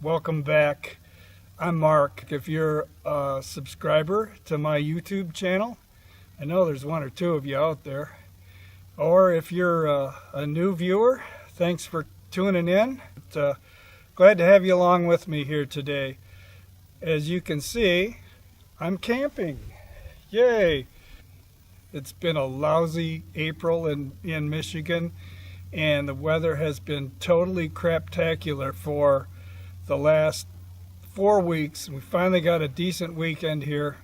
welcome back. I'm Mark. If you're a subscriber to my YouTube channel, I know there's one or two of you out there, or if you're a new viewer, thanks for tuning in. Glad to have you along with me here today. As you can see, I'm camping. Yay! It's been a lousy April in Michigan, and the weather has been totally craptacular for the last 4 weeks. We finally got a decent weekend here.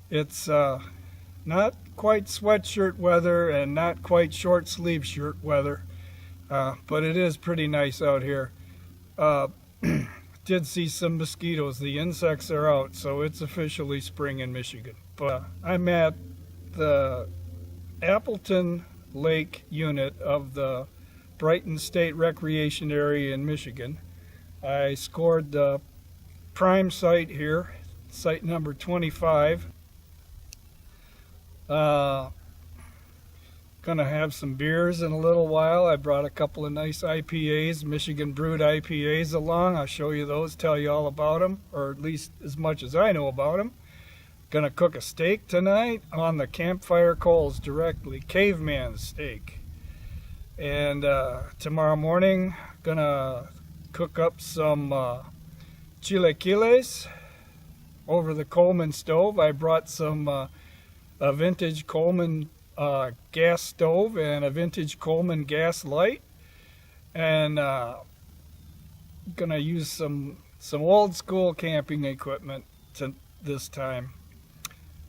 It's not quite sweatshirt weather and not quite short sleeve shirt weather, but it is pretty nice out here. Did see some mosquitoes. The insects are out, so it's officially spring in Michigan. But I'm at the Appleton Lake unit of the Brighton State Recreation Area in Michigan. I scored the prime site here, site number 25. Gonna have some beers in a little while. I brought a couple of nice IPAs, Michigan brewed IPAs along. I'll show you those, tell you all about them, or at least as much as I know about them. Gonna cook a steak tonight on the campfire coals directly, caveman steak. And tomorrow morning, gonna cook up some Chilaquiles over the Coleman stove. I brought some a vintage Coleman gas stove and a vintage Coleman gas light, and gonna use some old school camping equipment this time.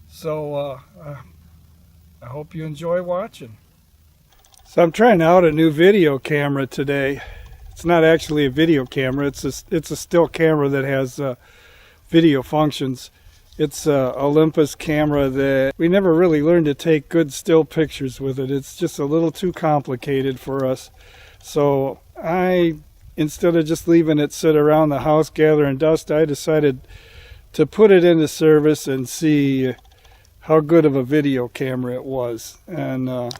So I hope you enjoy watching. So I'm trying out a new video camera today. It's not actually a video camera. It's a still camera that has video functions. It's a Olympus camera that we never really learned to take good still pictures with it. It's just a little too complicated for us. So instead of just leaving it sit around the house gathering dust, I decided to put it into service and see how good of a video camera it was. And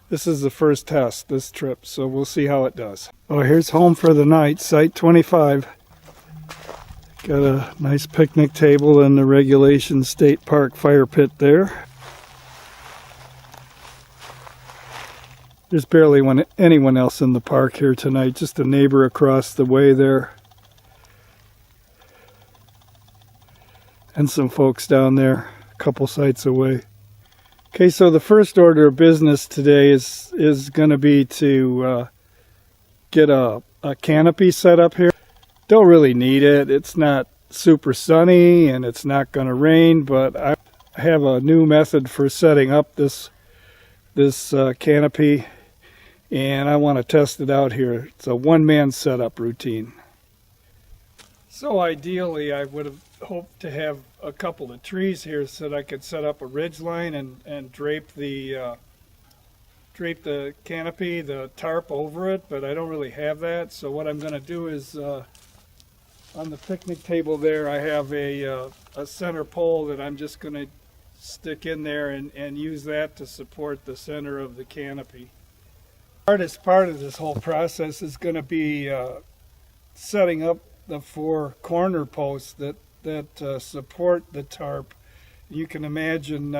this is the first test this trip, so we'll see how it does. Oh, here's home for the night, site 25. Got a nice picnic table and the Regulation State Park fire pit there. There's barely anyone else in the park here tonight, just a neighbor across the way there. And some folks down there, a couple sites away. Okay, so the first order of business today is going to be to get a canopy set up here. Don't really need it. It's not super sunny and it's not going to rain, but I have a new method for setting up this canopy, and I want to test it out here. It's a one-man setup routine. So ideally I would have hoped to have a couple of trees here so that I could set up a ridge line and drape the canopy, the tarp over it, but I don't really have that. So what I'm going to do is on the picnic table there, I have a center pole that I'm just going to stick in there and use that to support the center of the canopy. The hardest part of this whole process is going to be setting up the 4 corner posts that support the tarp. You can imagine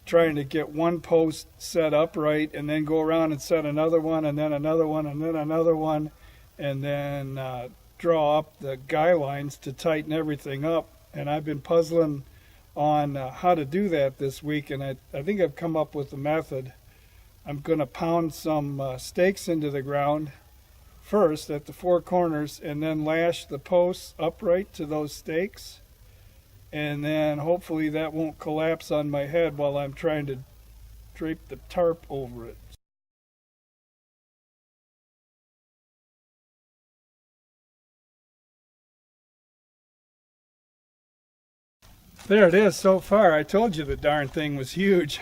trying to get one post set upright and then go around and set another one and then another one and then another one, and then draw up the guy lines to tighten everything up. And I've been puzzling on how to do that this week, and I think I've come up with a method. I'm going to pound some stakes into the ground first at the 4 corners and then lash the posts upright to those stakes, and then hopefully that won't collapse on my head while I'm trying to drape the tarp over it. There it is so far. I told you the darn thing was huge.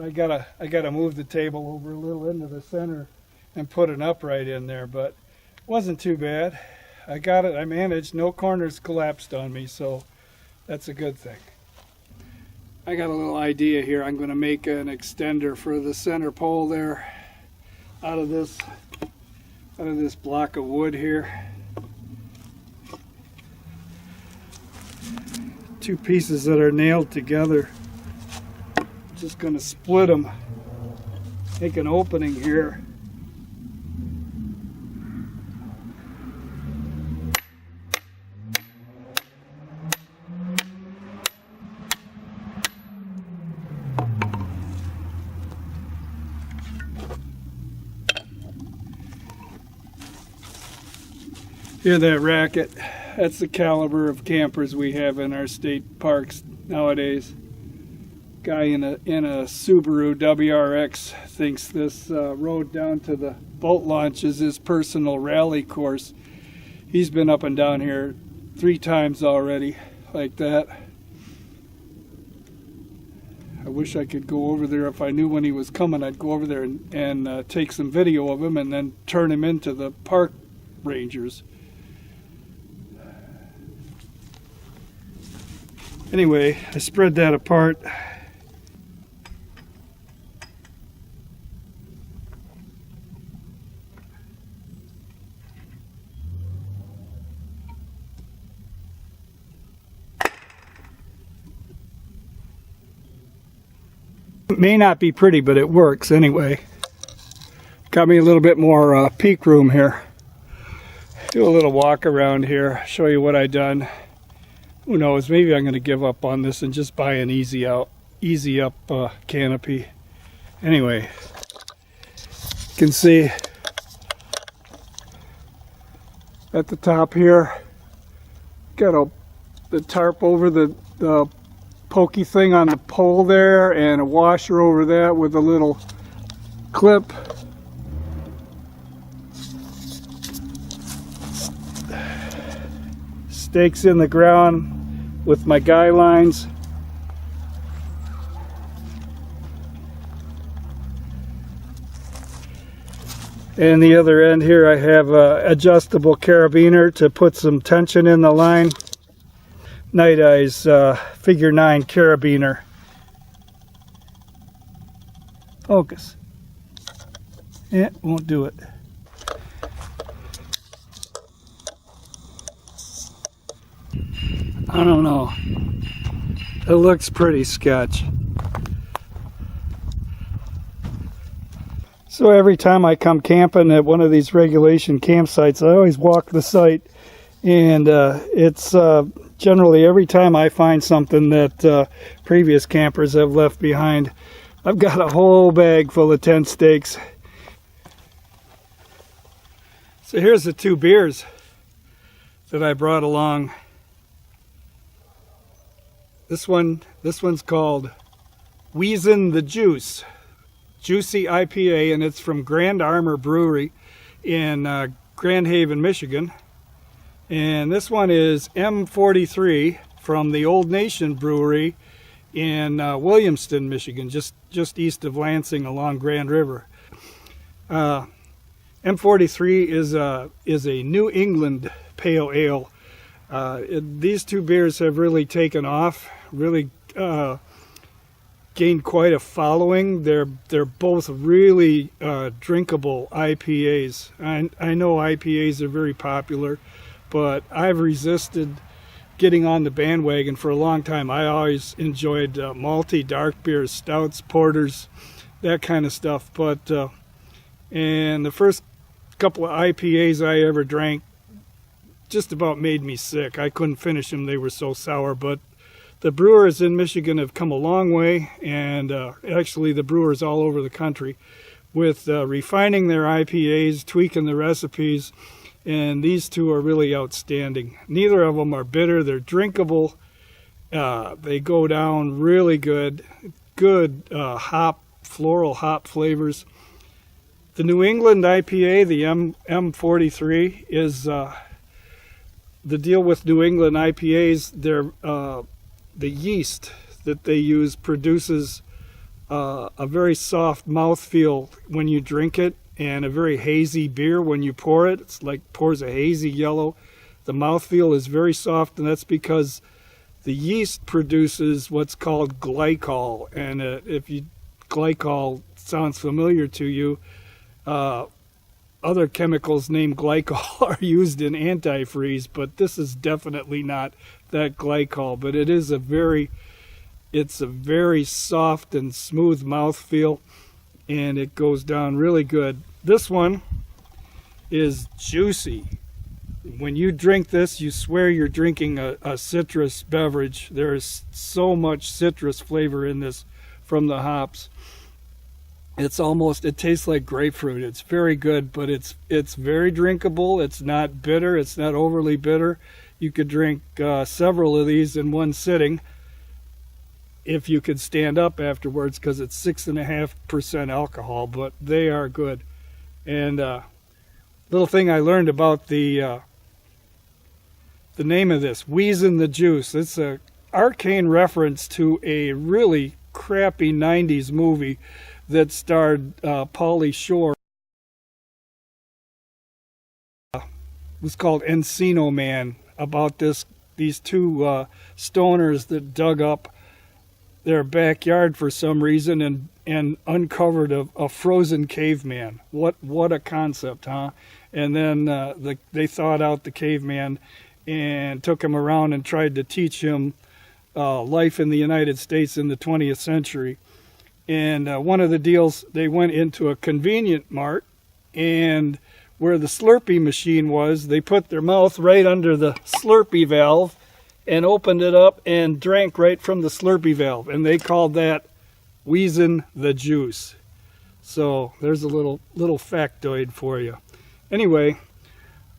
I gotta move the table over a little into the center and put an upright in there, but it wasn't too bad. I got it, I managed. No corners collapsed on me, so that's a good thing. I got a little idea here. I'm going to make an extender for the center pole there out of this block of wood here. two pieces that are nailed together. Just going to split them, make an opening here. Hear that racket? That's the caliber of campers we have in our state parks nowadays. Guy in a Subaru WRX thinks this road down to the boat launch is his personal rally course. He's been up and down here 3 times already like that. I wish I could go over there. If I knew when he was coming, I'd go over there and take some video of him and then turn him into the park rangers. Anyway, I spread that apart. It may not be pretty, but it works anyway. Got me a little bit more peek room here. Do a little walk around here, show you what I done. Who knows, maybe I'm going to give up on this and just buy an easy up canopy. Anyway, you can see at the top here, got the tarp over the pokey thing on the pole there, and a washer over that with a little clip. Stakes in the ground with my guy lines. And the other end here I have a adjustable carabiner to put some tension in the line. Night Eyes figure 9 carabiner. Focus. Yeah, won't do it. I don't know. It looks pretty sketch. So every time I come camping at one of these regulation campsites, I always walk the site, and it's generally every time I find something that previous campers have left behind, I've got a whole bag full of tent stakes. So here's the 2 beers that I brought along. This one's called Wheezin' the Juice, Juicy IPA, and it's from Grand Armor Brewery in Grand Haven, Michigan. And this one is M43 from the Old Nation Brewery in Williamston, Michigan, just east of Lansing along Grand River. M43 is a New England pale ale. These 2 beers have really taken off, really gained quite a following. They're both really drinkable IPAs. I know IPAs are very popular, but I've resisted getting on the bandwagon for a long time. I always enjoyed malty dark beers, stouts, porters, that kind of stuff. But and the first couple of IPAs I ever drank just about made me sick. I couldn't finish them, they were so sour. But the brewers in Michigan have come a long way, and actually the brewers all over the country, with refining their IPAs, tweaking the recipes, and these 2 are really outstanding. Neither of them are bitter, they're drinkable, they go down really good floral hop flavors. The New England IPA, the M43, is the deal with New England IPAs. The yeast that they use produces a very soft mouthfeel when you drink it, and a very hazy beer when you pour it. It's like pours a hazy yellow. The mouthfeel is very soft, and that's because the yeast produces what's called glycol. And if glycol sounds familiar to you, other chemicals named glycol are used in antifreeze, but this is definitely not that glycol. But it is it's a very soft and smooth mouthfeel, and it goes down really good. This one is juicy. When you drink this, you swear you're drinking a citrus beverage. There is so much citrus flavor in this from the hops. It tastes like grapefruit. It's very good, but it's very drinkable. It's not bitter. It's not overly bitter. You could drink several of these in one sitting if you could stand up afterwards, because it's 6.5% alcohol, but they are good. And little thing I learned about the name of this, Wheezin' the Juice. It's a arcane reference to a really crappy 90s movie that starred Pauly Shore. It was called Encino Man, about these two stoners that dug up their backyard for some reason and uncovered a frozen caveman. What a concept, huh? And then they thawed out the caveman and took him around and tried to teach him life in the United States in the 20th century. And one of the deals, they went into a convenient mart, and where the Slurpee machine was, they put their mouth right under the Slurpee valve and opened it up and drank right from the Slurpee valve. And they called that Wheezin' the Juice. So there's a little factoid for you. Anyway,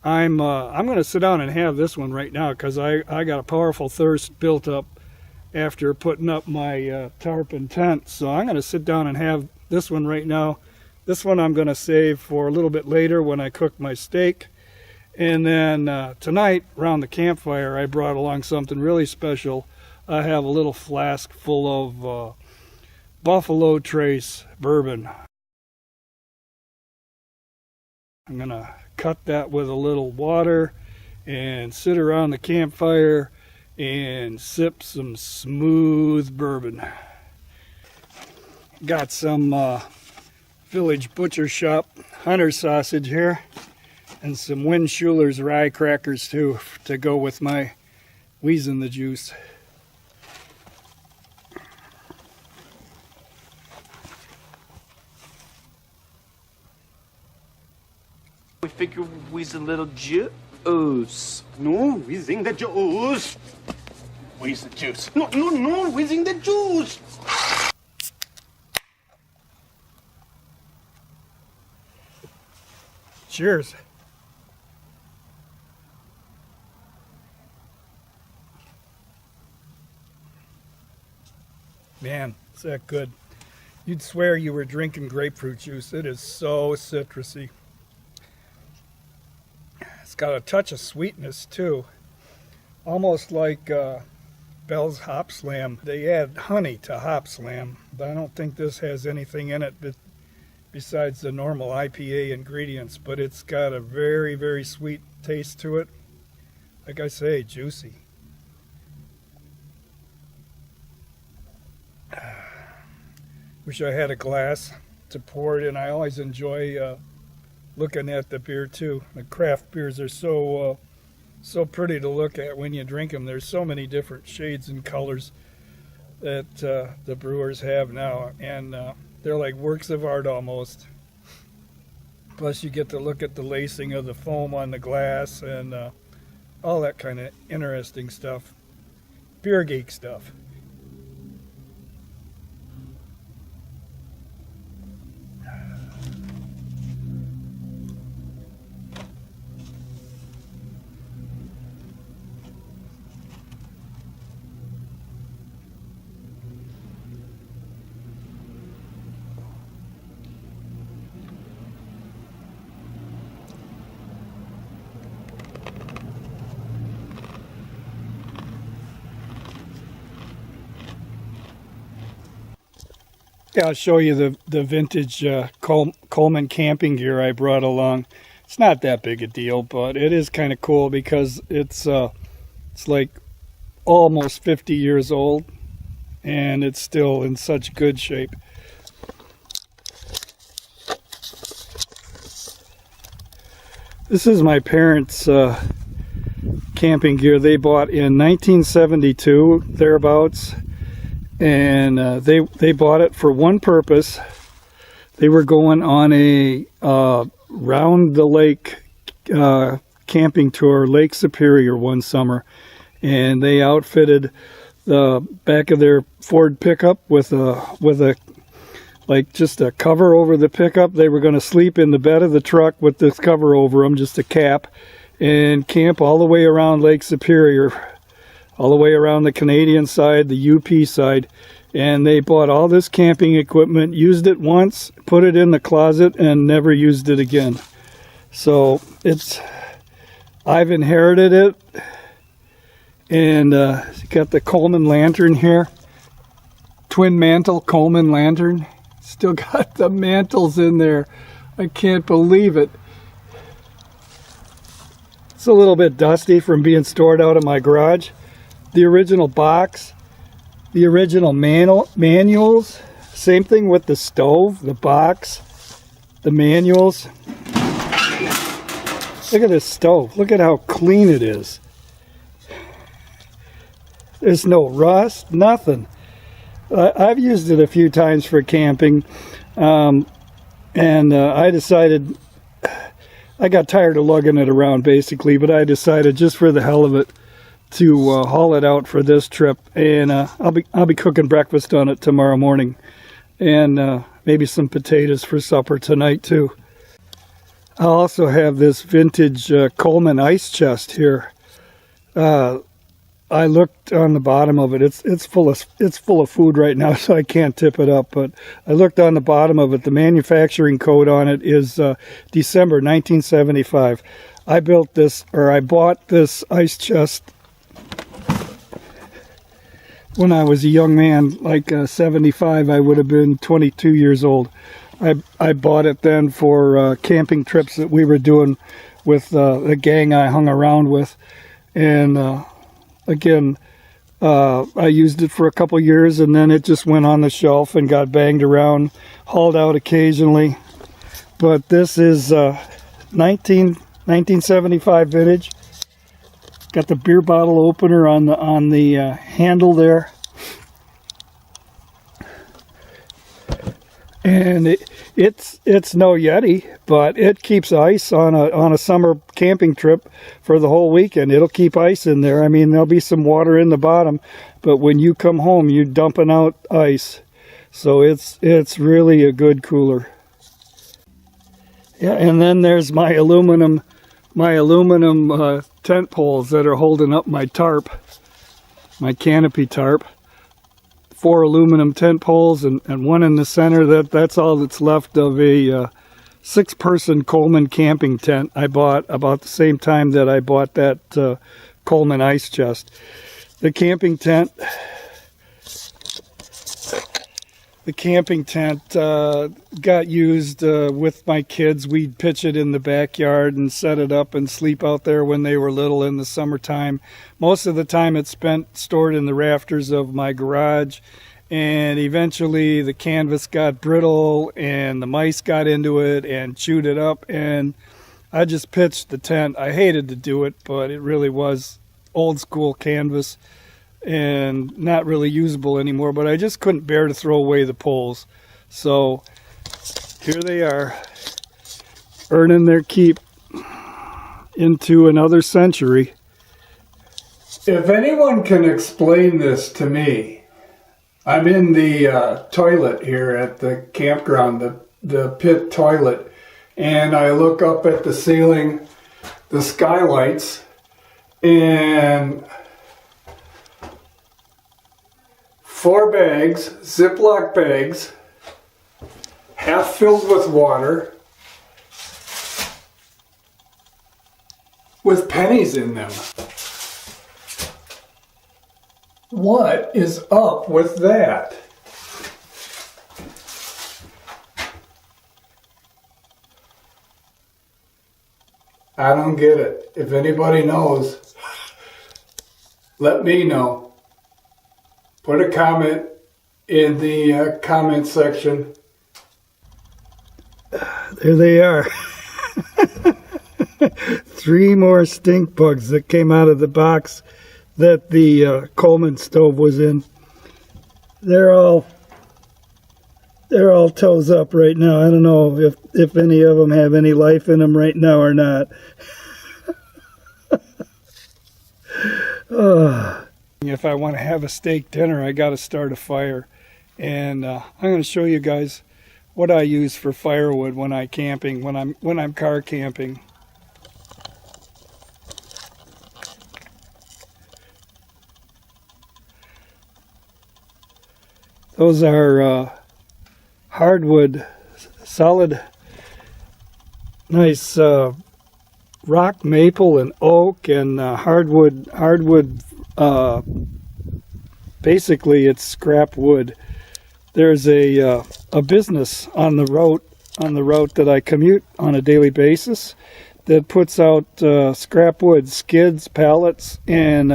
I'm going to sit down and have this one right now, because I got a powerful thirst built up after putting up my tarpon tent. So I'm going to sit down and have this one right now. This one I'm going to save for a little bit later when I cook my steak. And then tonight, around the campfire, I brought along something really special. I have a little flask full of Buffalo Trace bourbon. I'm going to cut that with a little water and sit around the campfire and sip some smooth bourbon. Got some Village Butcher Shop hunter sausage here, and some Windschuler's rye crackers too, to go with my Wheezin' the Juice. We figure Wheezin' little juice. No, Wheezing the Juice. Wheeze the juice. No, Wheezing the Juice. Cheers. Man, it's that good. You'd swear you were drinking grapefruit juice. It is so citrusy. It's got a touch of sweetness too. Almost like Bell's Hop Slam. They add honey to Hop Slam, but I don't think this has anything in it besides the normal IPA ingredients, but it's got a very, very sweet taste to it. Like I say, juicy. Wish I had a glass to pour it in. I always enjoy looking at the beer too. The craft beers are so pretty to look at when you drink them. There's so many different shades and colors that the brewers have now, and they're like works of art almost. Plus you get to look at the lacing of the foam on the glass and all that kind of interesting stuff. Beer geek stuff. Yeah, I'll show you the vintage Coleman camping gear I brought along. It's not that big a deal, but it is kind of cool because it's like almost 50 years old, and it's still in such good shape. This is my parents' camping gear they bought in 1972, thereabouts. And they bought it for one purpose. They were going on a round the lake camping tour, Lake Superior, one summer. And they outfitted the back of their Ford pickup with a like just a cover over the pickup. They were going to sleep in the bed of the truck with this cover over them, just a cap, and camp all the way around Lake Superior, all the way around the Canadian side, the UP side. And they bought all this camping equipment, used it once, put it in the closet, and never used it again. So I've inherited it. And got the Coleman lantern here, twin mantle Coleman lantern. Still got the mantles in there. I can't believe it. It's a little bit dusty from being stored out of my garage. The original box, the original manuals, same thing with the stove, the box, the manuals. Look at this stove. Look at how clean it is. There's no rust, nothing. I've used it a few times for camping, and I decided, I got tired of lugging it around basically, but I decided just for the hell of it to haul it out for this trip, and I'll be cooking breakfast on it tomorrow morning, and maybe some potatoes for supper tonight too. I'll also have this vintage Coleman ice chest here. I looked on the bottom of it. It's full of food right now, so I can't tip it up. But I looked on the bottom of it. The manufacturing code on it is December 1975. I bought this ice chest when I was a young man, like 75. I would have been 22 years old. I bought it then for camping trips that we were doing with the gang I hung around with, and. Again, I used it for a couple years, and then it just went on the shelf and got banged around, hauled out occasionally. But this is 1975 vintage. Got the beer bottle opener on the handle there, and it's no Yeti, but it keeps ice on a summer camping trip for the whole weekend. It'll keep ice in there. I mean, there'll be some water in the bottom, but when you come home, you're dumping out ice. So it's really a good cooler. Yeah, and then there's my aluminum tent poles that are holding up my tarp, my canopy tarp. 4 aluminum tent poles and one in the center. That's all that's left of a 6-person Coleman camping tent I bought about the same time that I bought that Coleman ice chest. The camping tent got used with my kids. We'd pitch it in the backyard and set it up and sleep out there when they were little in the summertime. Most of the time it's spent stored in the rafters of my garage, and eventually the canvas got brittle and the mice got into it and chewed it up, and I just pitched the tent. I hated to do it, but it really was old school canvas and not really usable anymore, but I just couldn't bear to throw away the poles. So here they are, earning their keep into another century. If anyone can explain this to me, I'm in the toilet here at the campground, the pit toilet, and I look up at the ceiling, the skylights, and 4 bags, Ziploc bags, half filled with water, with pennies in them. What is up with that? I don't get it. If anybody knows, let me know. Put a comment in the comment section. There they are. 3 more stink bugs that came out of the box that the Coleman stove was in. They're all toes up right now. I don't know if any of them have any life in them right now or not. If I want to have a steak dinner, I got to start a fire. And I'm going to show you guys what I use for firewood when I'm car camping. Those are hardwood, solid, nice rock maple and oak and hardwood. Basically, it's scrap wood. There's a business on the route that I commute on a daily basis that puts out scrap wood, skids, pallets, and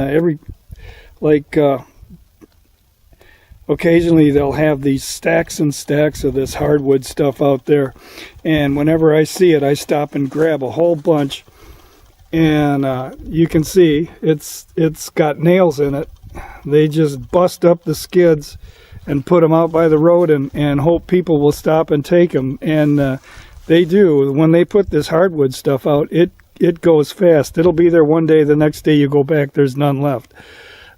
occasionally they'll have these stacks and stacks of this hardwood stuff out there. And whenever I see it, I stop and grab a whole bunch. And you can see it's got nails in it. They just bust up the skids and put them out by the road and hope people will stop and take them. And they do. When they put this hardwood stuff out, it goes fast. It'll be there one day. The next day you go back, there's none left.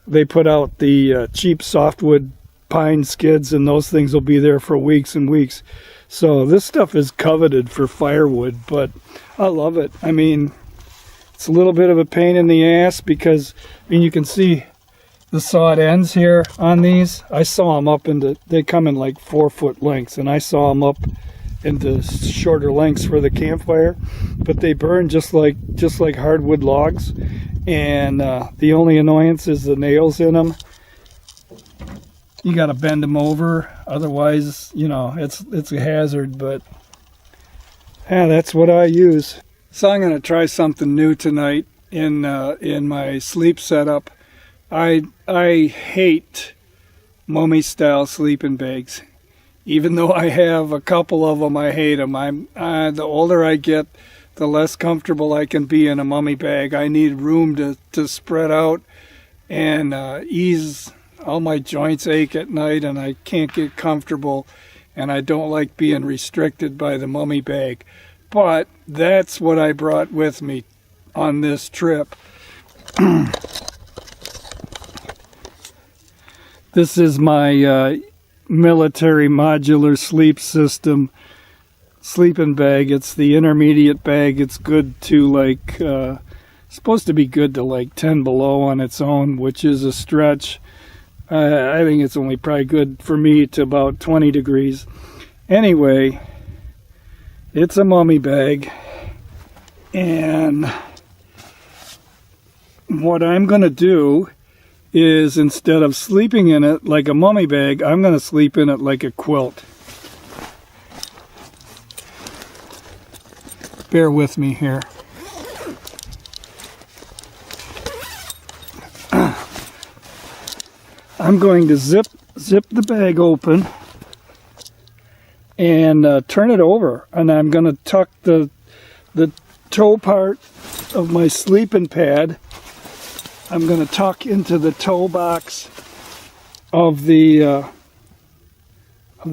They put out the cheap softwood pine skids, and those things will be there for weeks and weeks. So this stuff is coveted for firewood, but I love it. I mean, it's a little bit of a pain in the ass because, I mean, you can see the sawed ends here on these. I saw them up into, they come in like 4-foot lengths, and I saw them up into shorter lengths for the campfire, but they burn just like hardwood logs. And the only annoyance is the nails in them. You got to bend them over, otherwise, you know, it's a hazard. But yeah, that's what I use. So I'm going to try something new tonight in my sleep setup. I hate mummy style sleeping bags. Even though I have a couple of them, I hate them. The older I get, the less comfortable I can be in a mummy bag. I need room to spread out and ease. All my joints ache at night and I can't get comfortable, and I don't like being restricted by the mummy bag. But that's what I brought with me on this trip. This is my military modular sleep system sleeping bag. It's the intermediate bag. It's good to like supposed to be good to like 10 below on its own, which is a stretch. I think it's only probably good for me to about 20 degrees. Anyway, it's a mummy bag, and what I'm going to do is, instead of sleeping in it like a mummy bag, I'm going to sleep in it like a quilt. Bear with me here. I'm going to zip the bag open and turn it over, and I'm going to tuck the toe part of my sleeping pad. I'm going to tuck into the toe box of the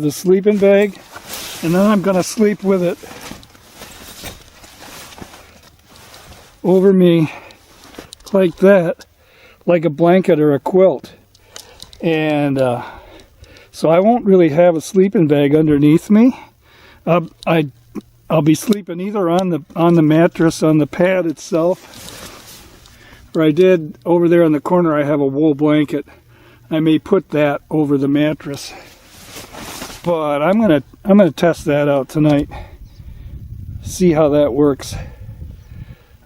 sleeping bag, and then I'm going to sleep with it over me like that, like a blanket or a quilt. And so I won't really have a sleeping bag underneath me. I'll be sleeping either on the mattress, on the pad itself, or I did over there in the corner. I have a wool blanket. I may put that over the mattress, but I'm gonna test that out tonight. See how that works.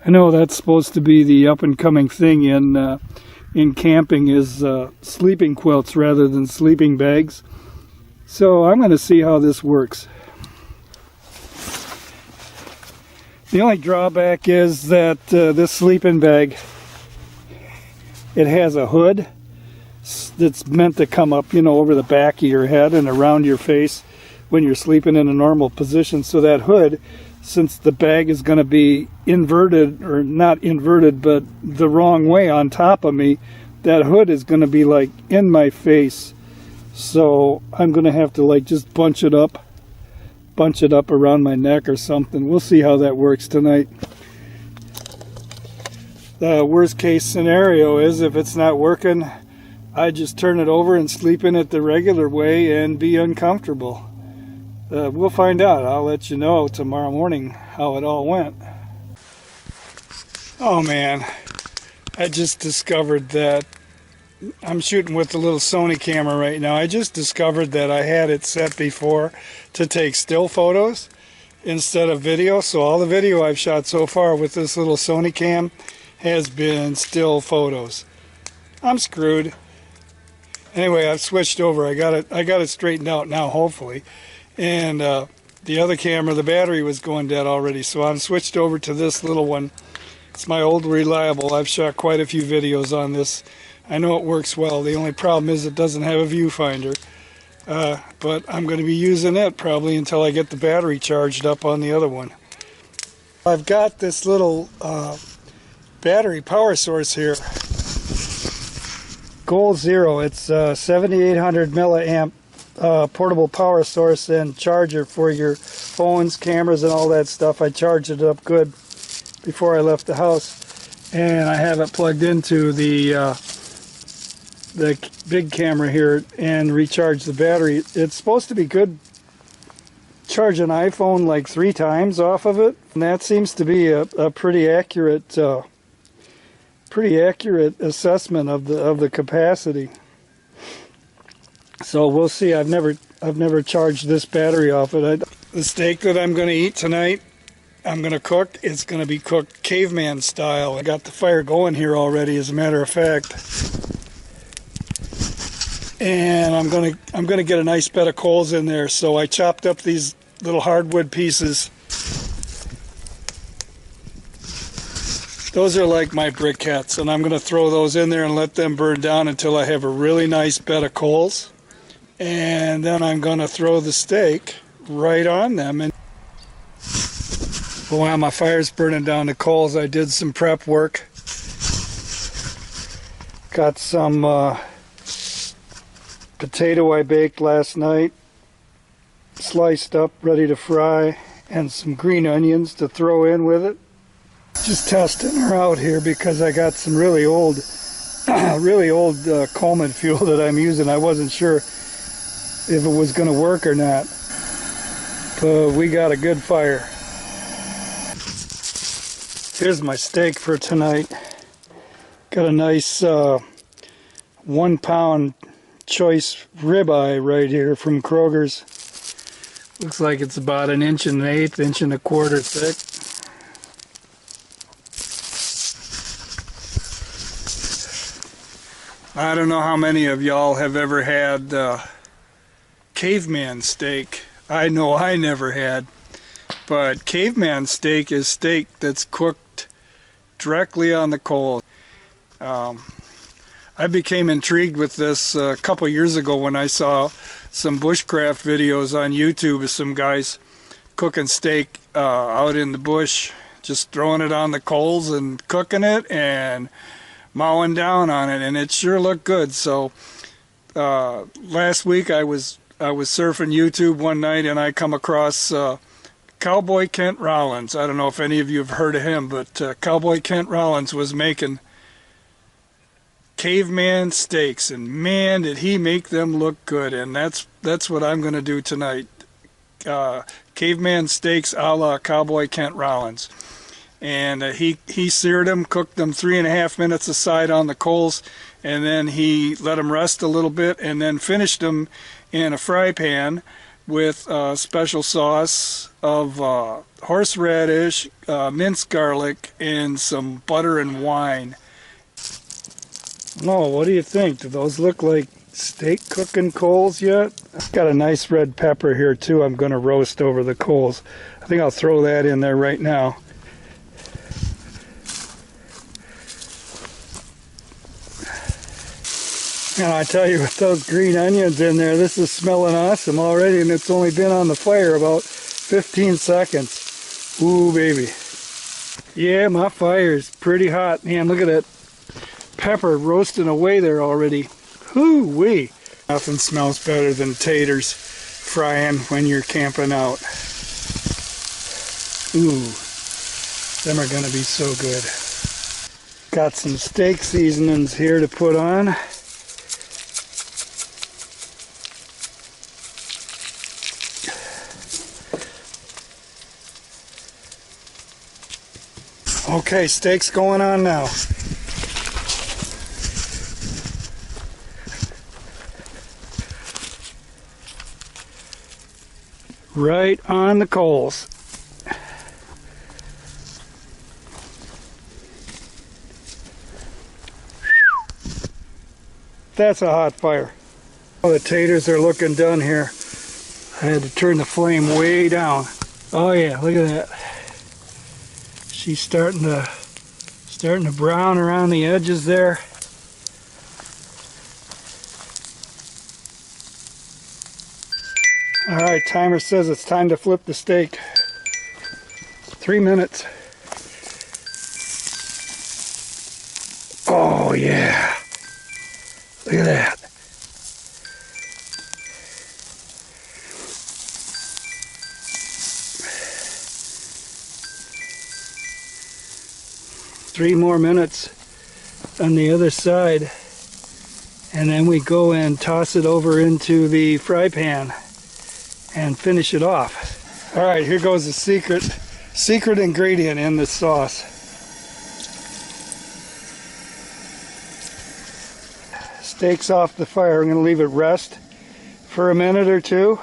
I know that's supposed to be the up and coming thing in camping, is sleeping quilts rather than sleeping bags. So I'm going to see how this works. The only drawback is that this sleeping bag, it has a hood that's meant to come up, you know, over the back of your head and around your face when you're sleeping in a normal position. So that hood since the bag is going to be inverted, or not inverted, but the wrong way on top of me, that hood is going to be like in my face. So I'm going to have to like just bunch it up around my neck or something. We'll see how that works tonight. The worst case scenario is if it's not working, I just turn it over and sleep in it the regular way and be uncomfortable. We'll find out. I'll let you know tomorrow morning how it all went. Oh man, I just discovered that I'm shooting with the little Sony camera right now. I just discovered that I had it set before to take still photos instead of video. So all the video I've shot so far with this little Sony cam has been still photos. I'm screwed. Anyway, I've switched over. I got it straightened out now, hopefully. And the other camera, the battery was going dead already, so I'm switched over to this little one. It's my old Reliable. I've shot quite a few videos on this. I know it works well. The only problem is it doesn't have a viewfinder. But I'm going to be using it probably until I get the battery charged up on the other one. I've got this little battery power source here. Goal Zero. It's 7800 milliamp portable power source and charger for your phones, cameras, and all that stuff. I charged it up good before I left the house, and I have it plugged into the big camera here and recharge the battery. It's supposed to be good. Charge an iPhone like 3 times off of it, and that seems to be a pretty accurate assessment of the capacity. So we'll see. I've never charged this battery off it. The steak that I'm going to eat tonight, I'm going to cook. It's going to be cooked caveman style. I got the fire going here already, as a matter of fact. And I'm going to get a nice bed of coals in there. So I chopped up these little hardwood pieces. Those are like my briquettes, and I'm going to throw those in there and let them burn down until I have a really nice bed of coals. And then I'm going to throw the steak right on them. And while my fire's burning down the coals, I did some prep work. Got some potato I baked last night, sliced up, ready to fry, and some green onions to throw in with it. Just testing her out here because I got some really old Coleman fuel that I'm using. I wasn't sure if it was going to work or not, but we got a good fire. Here's my steak for tonight. Got a nice 1 pound choice ribeye right here from Kroger's. Looks like it's about 1 1/8 1/4 inches thick. I don't know how many of y'all have ever had caveman steak. I know I never had, but caveman steak is steak that's cooked directly on the coal. I became intrigued with this a couple years ago when I saw some bushcraft videos on YouTube of some guys cooking steak out in the bush, just throwing it on the coals and cooking it and mowing down on it, and it sure looked good. So last week I was surfing YouTube one night and I come across Cowboy Kent Rollins. I don't know if any of you have heard of him, but Cowboy Kent Rollins was making caveman steaks, and man, did he make them look good. And that's what I'm going to do tonight. Caveman steaks a la Cowboy Kent Rollins. And he seared them, cooked them 3.5 minutes aside on the coals, and then he let them rest a little bit, and then finished them in a fry pan with special sauce of horseradish, minced garlic, and some butter and wine. Oh, what do you think? Do those look like steak cooking coals yet? I've got a nice red pepper here too I'm going to roast over the coals. I think I'll throw that in there right now. And I tell you, with those green onions in there, this is smelling awesome already, and it's only been on the fire about 15 seconds. Ooh, baby. Yeah, my fire is pretty hot. Man, look at that pepper roasting away there already. Hoo-wee. Nothing smells better than taters frying when you're camping out. Ooh, them are gonna be so good. Got some steak seasonings here to put on. Okay, steak's going on now. Right on the coals. That's a hot fire. Oh, the taters are looking done here. I had to turn the flame way down. Oh yeah, look at that. She's starting to brown around the edges there. All right, timer says it's time to flip the steak. 3 minutes. Oh yeah. Look at that. Three more minutes on the other side, and then we go and toss it over into the fry pan and finish it off. All right, here goes the secret ingredient in this sauce. Steak's off the fire. I'm going to leave it rest for a minute or two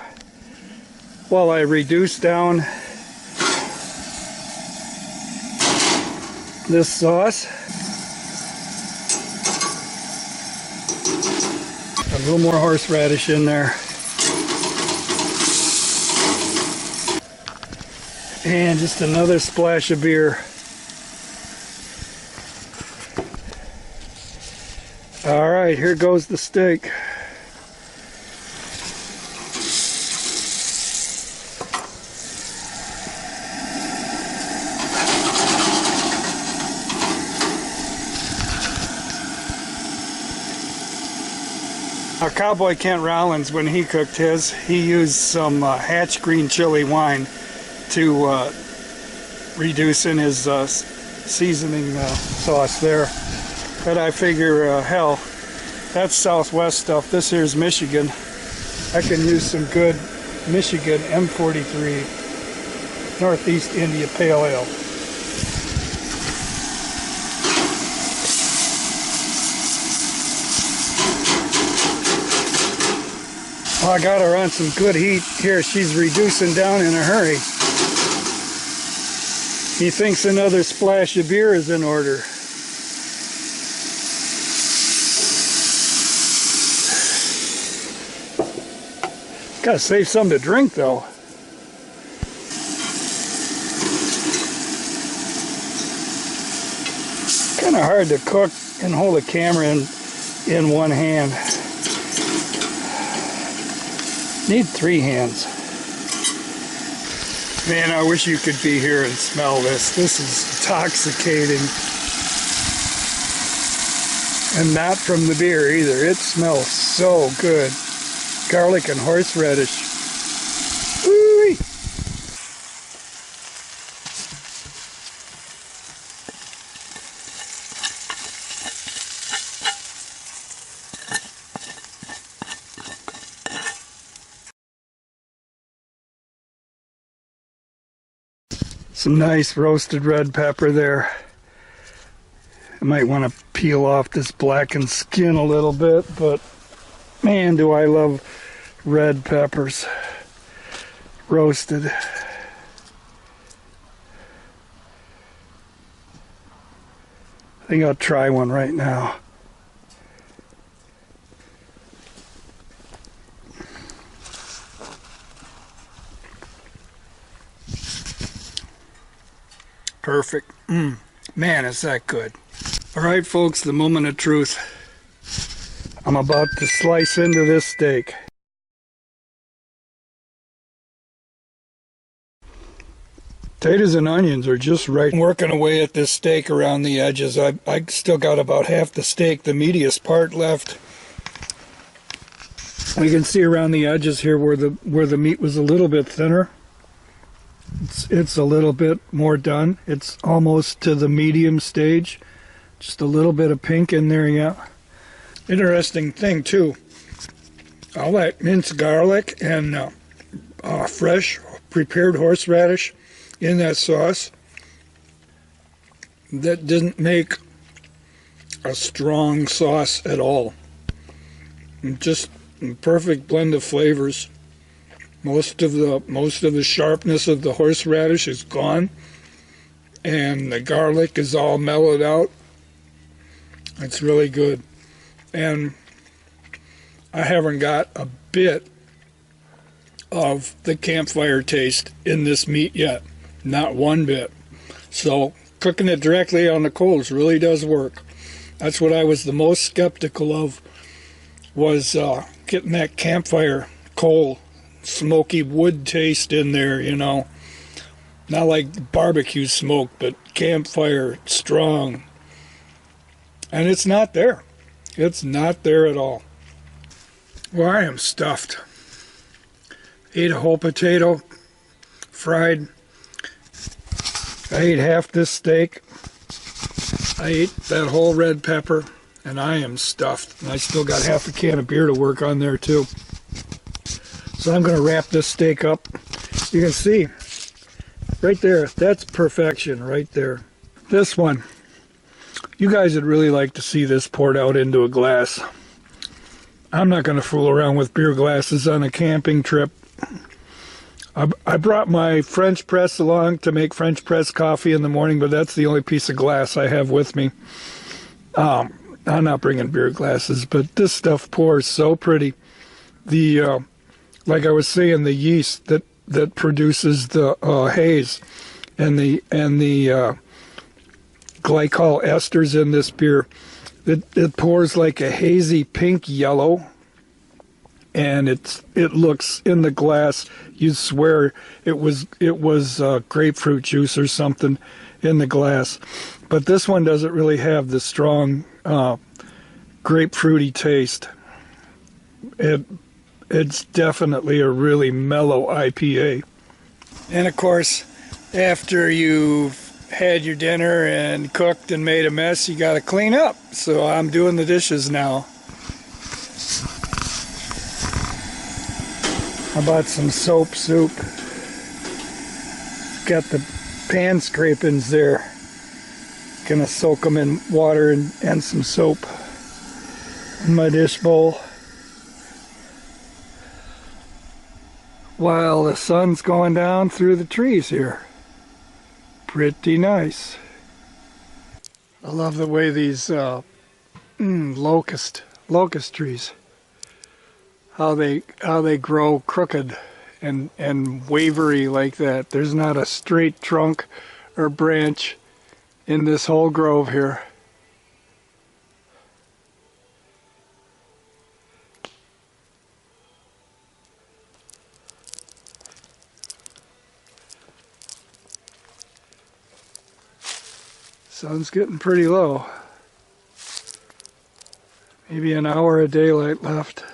while I reduce down this sauce. A little more horseradish in there. And just another splash of beer. All right, here goes the steak. Now, Cowboy Kent Rollins, when he cooked his, he used some Hatch green chili wine to reduce in his seasoning sauce there. But I figure, hell, that's Southwest stuff. This here's Michigan. I can use some good Michigan M43 Northeast India Pale Ale. Well, I got her on some good heat here. She's reducing down in a hurry. He thinks another splash of beer is in order. Gotta save some to drink though. Kind of hard to cook and hold a camera in one hand. Need 3 hands. Man, I wish you could be here and smell this. This is intoxicating. And not from the beer either. It smells so good. Garlic and horseradish. Ooh-wee. Some nice roasted red pepper there. I might want to peel off this blackened skin a little bit, but man, do I love red peppers roasted. I think I'll try one right now. Perfect. Man, is that good. All right, folks, the moment of truth. I'm about to slice into this steak. Potatoes and onions are just right. I'm working away at this steak around the edges. I still got about half the steak, the meatiest part left. We can see around the edges here where the meat was a little bit thinner. It's a little bit more done. It's almost to the medium stage. Just a little bit of pink in there, yeah. Interesting thing too. All that minced garlic and fresh prepared horseradish in that sauce. That didn't make a strong sauce at all. Just a perfect blend of flavors. Most of the sharpness of the horseradish is gone, and the garlic is all mellowed out. It's really good. And I haven't got a bit of the campfire taste in this meat yet. Not one bit. So cooking it directly on the coals really does work. That's what I was the most skeptical of, was getting that campfire coal, smoky wood taste in there, you know. Not like barbecue smoke, but campfire strong. And it's not there. It's not there at all. Well, I am stuffed. Ate a whole potato, fried. I ate half this steak. I ate that whole red pepper, and I am stuffed. And I still got half a can of beer to work on there too. So I'm going to wrap this steak up. You can see right there, that's perfection right there. This one, you guys would really like to see this poured out into a glass. I'm not going to fool around with beer glasses on a camping trip. I brought my French press along to make French press coffee in the morning, but that's the only piece of glass I have with me. I'm not bringing beer glasses, but this stuff pours so pretty. Like I was saying, the yeast that produces the haze and the glycol esters in this beer, it pours like a hazy pink yellow, and it looks in the glass, you'd swear it was grapefruit juice or something in the glass. But this one doesn't really have the strong grapefruity taste. It's definitely a really mellow IPA. And of course, after you've had your dinner and cooked and made a mess, you got to clean up. So I'm doing the dishes now. I bought some soap soup. Got the pan scrapings there. Gonna soak them in water and some soap in my dish bowl. While the sun's going down through the trees here. Pretty nice. I love the way these locust trees, how they grow crooked and wavery like that. There's not a straight trunk or branch in this whole grove here. Sun's getting pretty low. Maybe an hour of daylight left.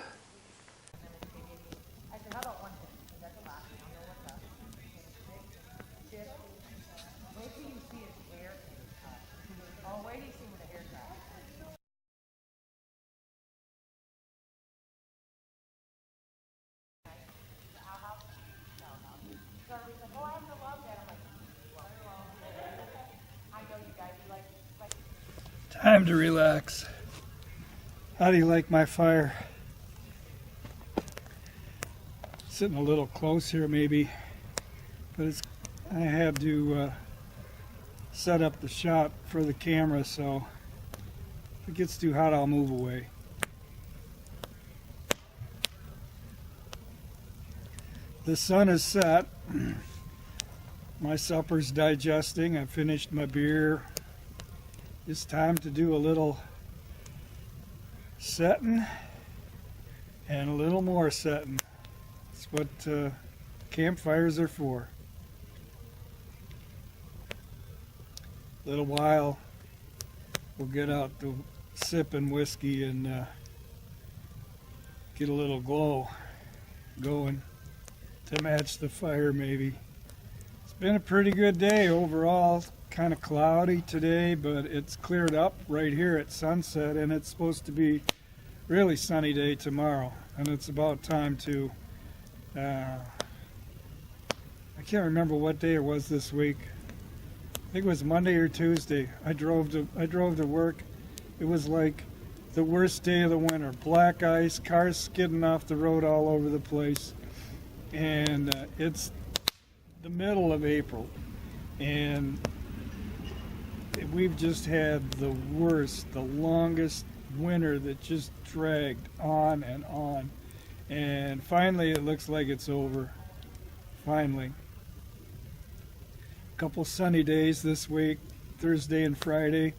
Time to relax. How do you like my fire? Sitting a little close here maybe, but I had to set up the shot for the camera, so if it gets too hot I'll move away. The sun is set. My supper's digesting. I finished my beer. It's time to do a little setting and a little more setting. That's what campfires are for. little while, we'll get out to sipping whiskey and get a little glow going to match the fire maybe. It's been a pretty good day overall. Kind of cloudy today, but it's cleared up right here at sunset, and it's supposed to be really sunny day tomorrow. And it's about time to I can't remember what day it was this week. I think it was Monday or Tuesday. I drove to work. It was like the worst day of the winter. Black ice, cars skidding off the road all over the place. And it's the middle of April, and we've just had the worst, the longest winter that just dragged on and on. And finally it looks like it's over. Finally. A couple sunny days this week, Thursday and Friday.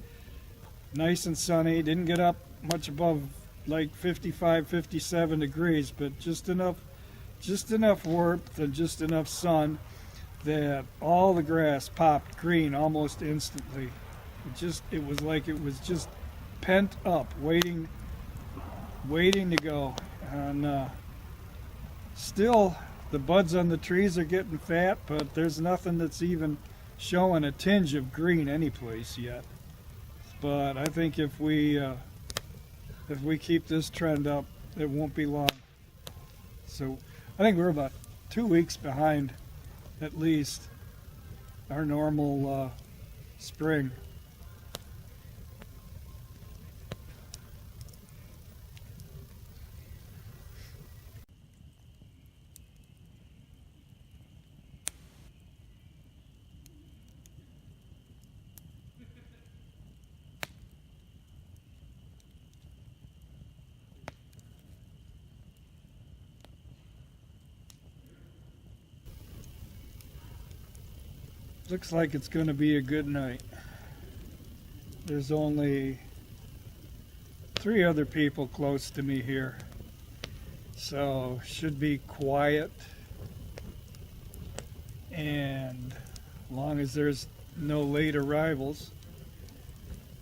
Nice and sunny. Didn't get up much above like 55, 57 degrees, but just enough warmth and just enough sun that all the grass popped green almost instantly. It was like it was just pent up, waiting to go. And still, the buds on the trees are getting fat, but there's nothing that's even showing a tinge of green anyplace yet. But I think if we keep this trend up, it won't be long. So I think we're about 2 weeks behind, at least, our normal spring. Looks like it's going to be a good night. There's only 3 other people close to me here, so should be quiet. And as long as there's no late arrivals,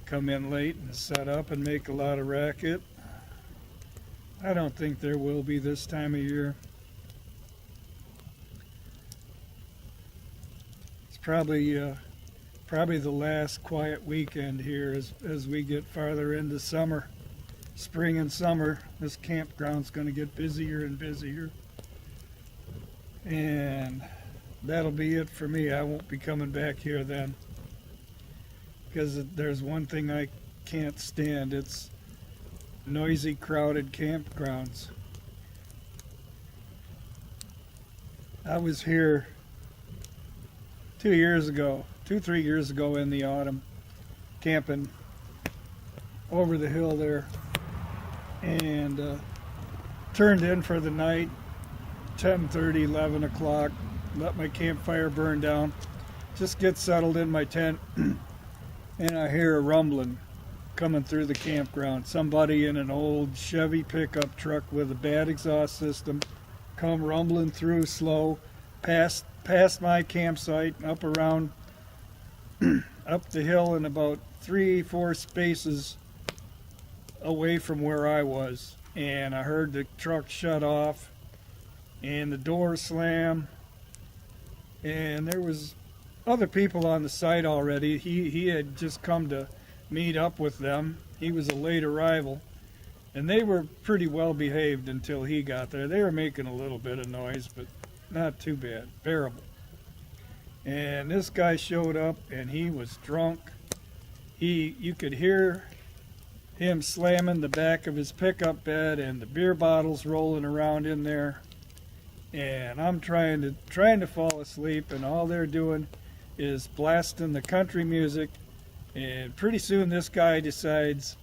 come in late and set up and make a lot of racket. I don't think there will be this time of year. Probably the last quiet weekend here as we get farther into summer, spring and summer. This campground's going to get busier and busier, and that'll be it for me. I won't be coming back here then, because there's one thing I can't stand. It's noisy, crowded campgrounds. I was here 3 years ago in the autumn, camping over the hill there, and turned in for the night, 10:30, 11 o'clock, let my campfire burn down, just get settled in my tent, and I hear a rumbling coming through the campground. Somebody in an old Chevy pickup truck with a bad exhaust system come rumbling through slow, past my campsite, up around up the hill, and about 3-4 spaces away from where I was. And I heard the truck shut off and the door slam, and there was other people on the site already. He had just come to meet up with them. He was a late arrival, and they were pretty well behaved until he got there. They were making a little bit of noise, but not too bad, bearable. And this guy showed up, and he was drunk. You could hear him slamming the back of his pickup bed and the beer bottles rolling around in there. And I'm trying to fall asleep, and all they're doing is blasting the country music. And pretty soon this guy decides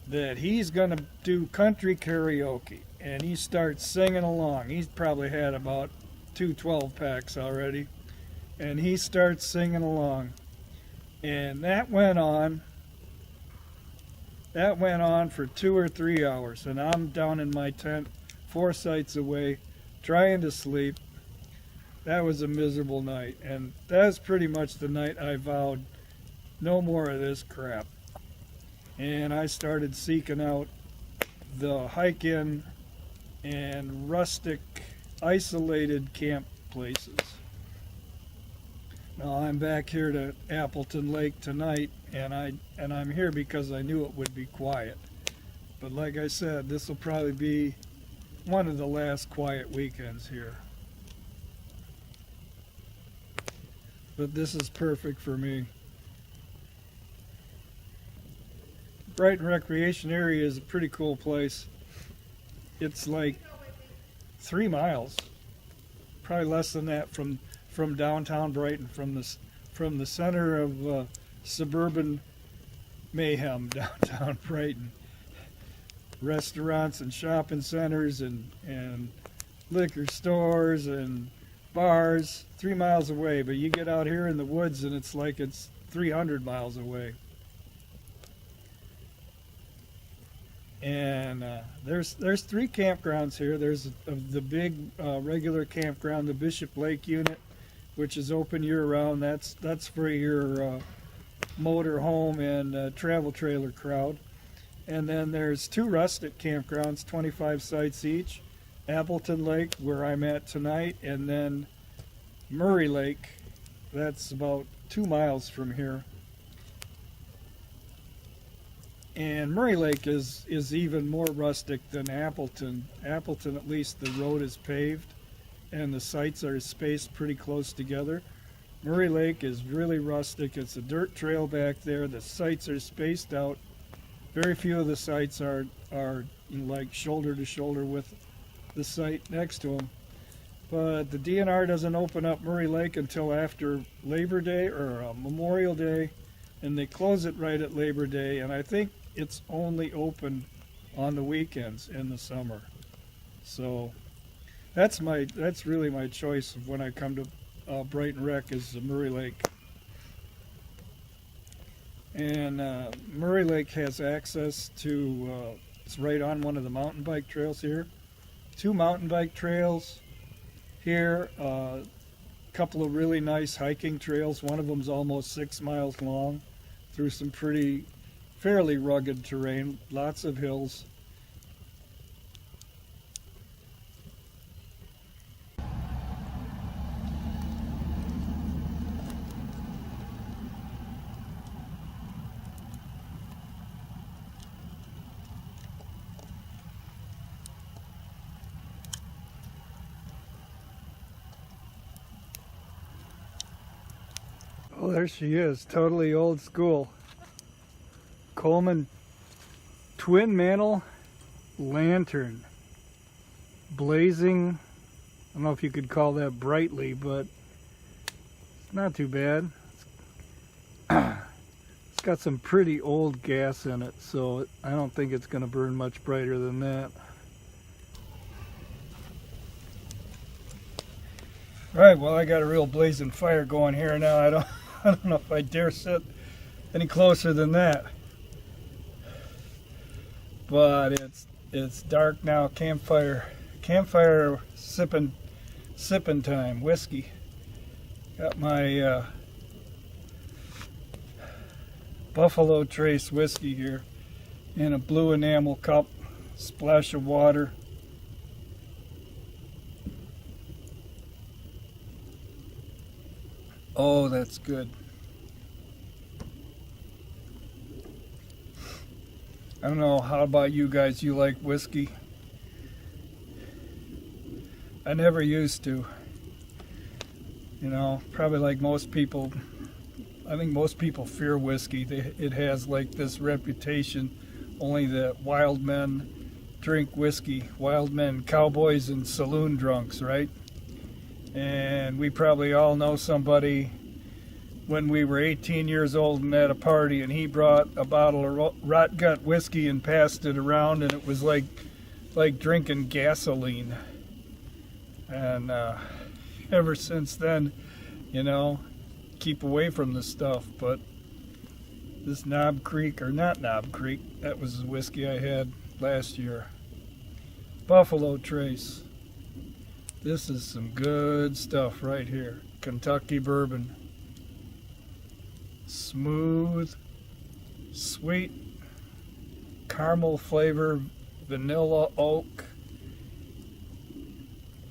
that he's gonna do country karaoke, and he starts singing along. He's probably had about 2 12-packs already, and he starts singing along. And that went on for 2 or 3 hours, and I'm down in my tent 4 sites away trying to sleep. that was a miserable night. And that's pretty much the night I vowed no more of this crap. And I started seeking out the hike-in and rustic, isolated camp places. Now I'm back here to Appleton Lake tonight, and I'm here because I knew it would be quiet. But like I said, this will probably be one of the last quiet weekends here. But this is perfect for me. Brighton Recreation Area is a pretty cool place. It's like 3 miles, probably less than that from downtown Brighton, from the center of suburban mayhem downtown Brighton. Restaurants and shopping centers and liquor stores and bars 3 miles away, but you get out here in the woods and it's like it's 300 miles away. And there's 3 campgrounds here. There's the big regular campground, the Bishop Lake unit, which is open year-round. That's for your motor home and travel trailer crowd. And then there's 2 rustic campgrounds, 25 sites each. Appleton Lake, where I'm at tonight, and then Murray Lake. That's about 2 miles from here. And Murray Lake is even more rustic than Appleton. Appleton, at least the road is paved and the sites are spaced pretty close together. Murray Lake is really rustic. It's a dirt trail back there. The sites are spaced out. Very few of the sites are like shoulder to shoulder with the site next to them. But the DNR doesn't open up Murray Lake until after Labor Day or Memorial Day, and they close it right at Labor Day, and I think it's only open on the weekends in the summer. So that's really my choice of when I come to Brighton Rec is the Murray Lake. And Murray Lake has access to, it's right on one of the mountain bike trails here. 2 mountain bike trails here, a couple of really nice hiking trails. One of them's almost 6 miles long through some fairly rugged terrain, lots of hills. Oh, there she is, totally old school. Coleman twin mantle lantern. Blazing, I don't know if you could call that brightly, but it's not too bad. It's got some pretty old gas in it, so I don't think it's going to burn much brighter than that. Right, well, I got a real blazing fire going here now. I don't know if I dare sit any closer than that. But it's dark now. Campfire sipping time. Whiskey. Got my Buffalo Trace whiskey here in a blue enamel cup. Splash of water. Oh, that's good. I don't know, how about you guys? You like whiskey? I never used to. You know, probably like most people, I think most people fear whiskey. It has like this reputation, only that wild men drink whiskey. Wild men, cowboys and saloon drunks, right? And we probably all know somebody when we were 18 years old and at a party and he brought a bottle of rot gut whiskey and passed it around, and it was like drinking gasoline. And ever since then, you know, keep away from this stuff. But this Knob Creek, or not Knob Creek, that was the whiskey I had last year. Buffalo Trace. This is some good stuff right here. Kentucky bourbon. Smooth, sweet, caramel flavor, vanilla oak.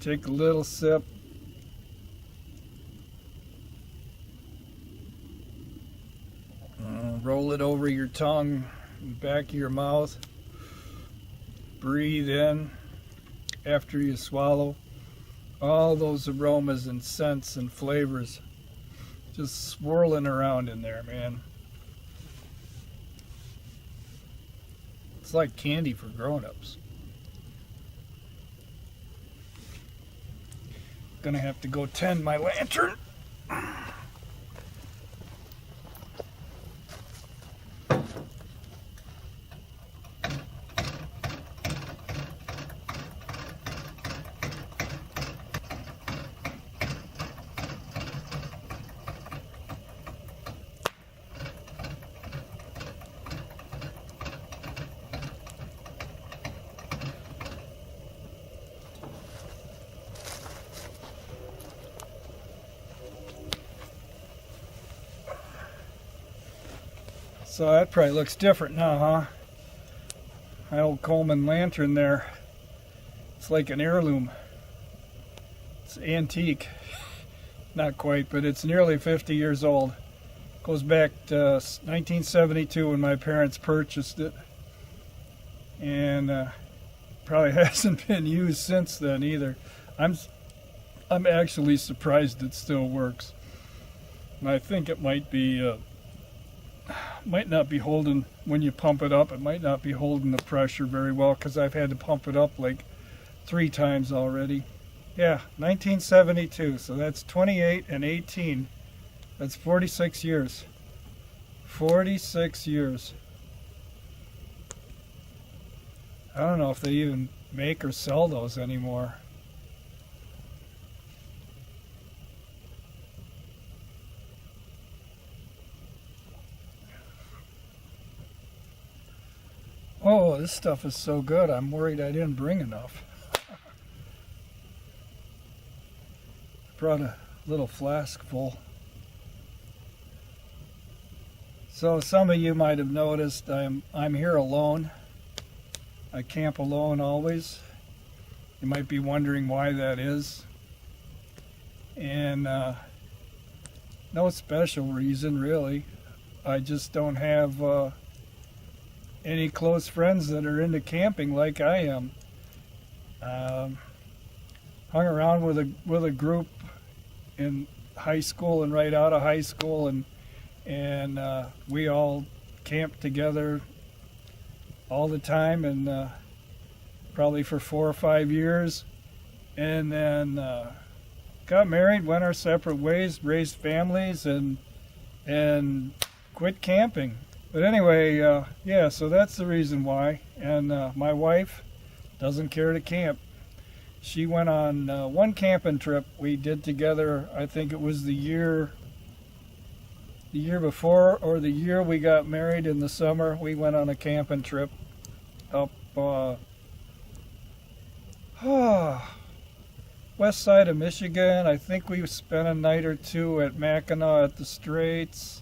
Take a little sip. Roll it over your tongue, back of your mouth. Breathe in after you swallow. All those aromas and scents and flavors just swirling around in there, man. It's like candy for grown-ups. Gonna have to go tend my lantern. So that probably looks different now, huh? My old Coleman lantern there. It's like an heirloom. It's antique. Not quite, but it's nearly 50 years old. Goes back to 1972 when my parents purchased it. And probably hasn't been used since then either. I'm actually surprised it still works. And I think it might not be holding, when you pump it up, it might not be holding the pressure very well because I've had to pump it up like 3 times already. Yeah, 1972, so that's 28 and 18. That's 46 years. 46 years. I don't know if they even make or sell those anymore. Oh, this stuff is so good. I'm worried I didn't bring enough. Brought a little flask full. So some of you might have noticed I'm here alone. I camp alone always. You might be wondering why that is. And no special reason really. I just don't have any close friends that are into camping like I am. Hung around with a group in high school and right out of high school, and we all camped together all the time, and probably for 4 or 5 years, and then got married, went our separate ways, raised families, and quit camping. But anyway, yeah, so that's the reason why. And my wife doesn't care to camp. She went on one camping trip we did together. I think it was the year before or the year we got married in the summer. We went on a camping trip up west side of Michigan. I think we spent a night or two at Mackinac at the Straits.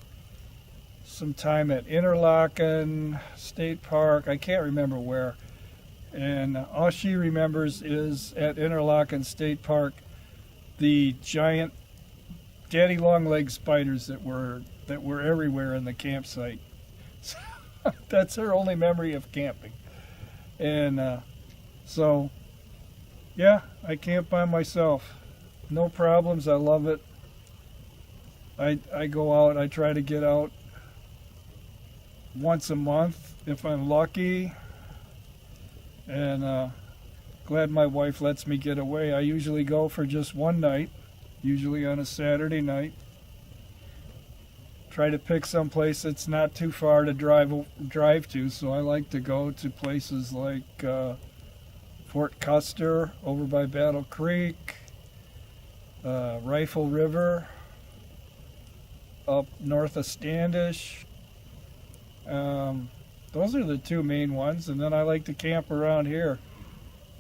Some time at Interlochen State Park. I can't remember where. And all she remembers is at Interlochen State Park, the giant daddy long-legged spiders that were everywhere in the campsite. So that's her only memory of camping. And so, yeah, I camp by myself. No problems. I love it. I go out. I try to get out once a month if I'm lucky, and glad my wife lets me get away. I usually go for just one night, usually on a Saturday night. Try to pick some place that's not too far to drive to, so I like to go to places like Fort Custer over by Battle Creek, Rifle River up north of Standish. Those are the 2 main ones, and then I like to camp around here,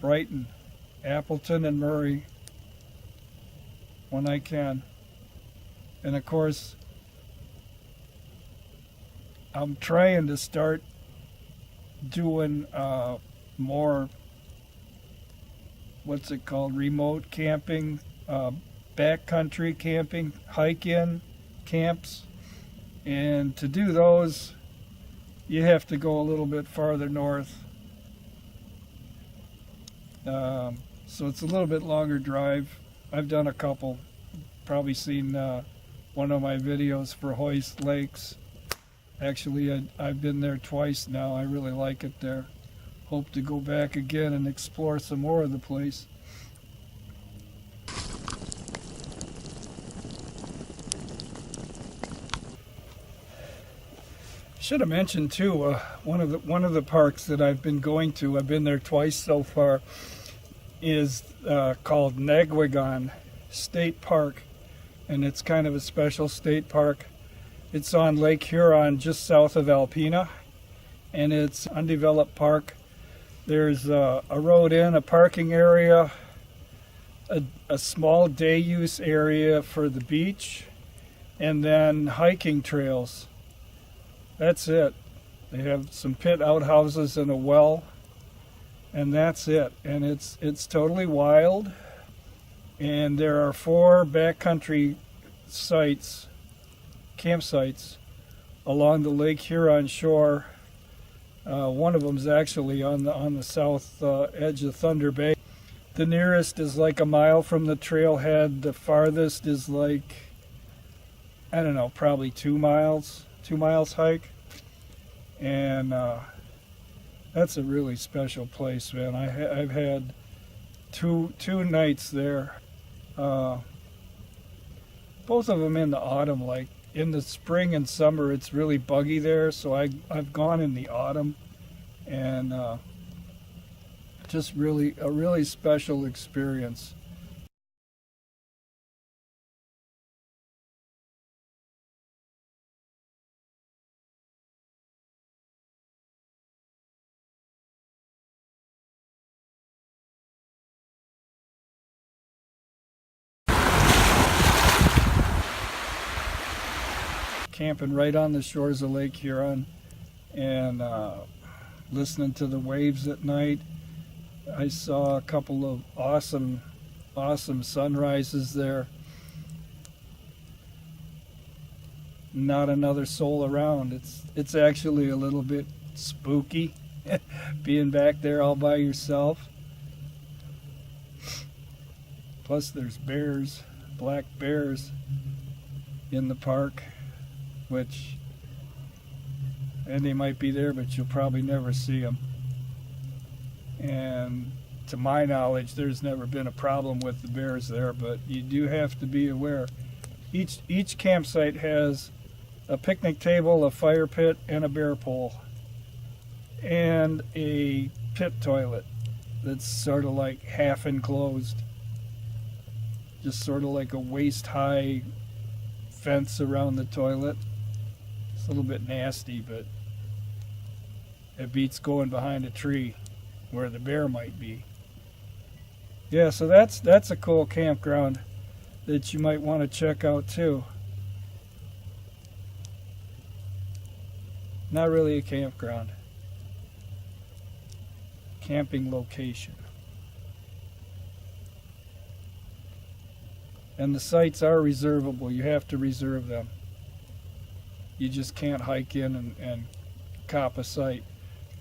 Brighton, Appleton, and Murray. when I can. And of course, I'm trying to start doing more, what's it called, remote camping, backcountry camping, hike-in camps. And to do those, you have to go a little bit farther north. So it's a little bit longer drive. I've done a couple. Probably seen one of my videos for Hoist Lakes. Actually, I've been there twice now. I really like it there. Hope to go back again and explore some more of the place. Should have mentioned too, one of the parks that I've been going to, I've been there twice so far, is called Nagwagon State Park, and it's kind of a special state park. It's on Lake Huron, just south of Alpena, and it's an undeveloped park. There's a road in, a parking area, a small day use area for the beach, and then hiking trails. That's it. They have some pit outhouses and a well, and that's it. And it's totally wild. And there are 4 backcountry sites, campsites, along the Lake Huron shore. One of them is actually on the south edge of Thunder Bay. The nearest is like a mile from the trailhead. The farthest is like, I don't know, probably 2 miles. 2 miles hike, and that's a really special place, man. I've had two nights there, both of them in the autumn. Like in the spring and summer, it's really buggy there, so I've gone in the autumn, and just really a really special experience. Camping right on the shores of Lake Huron and listening to the waves at night. I saw a couple of awesome sunrises there. Not another soul around. It's actually a little bit spooky being back there all by yourself. Plus there's bears, black bears in the park, and they might be there, but you'll probably never see them. And to my knowledge, there's never been a problem with the bears there, but you do have to be aware. Each campsite has a picnic table, a fire pit, and a bear pole, and a pit toilet that's sort of like half enclosed, just sort of like a waist-high fence around the toilet. It's a little bit nasty, but it beats going behind a tree where the bear might be. Yeah, so that's a cool campground that you might want to check out too. Not really a campground. Camping location. And the sites are reservable. You have to reserve them. You just can't hike in and cop a site.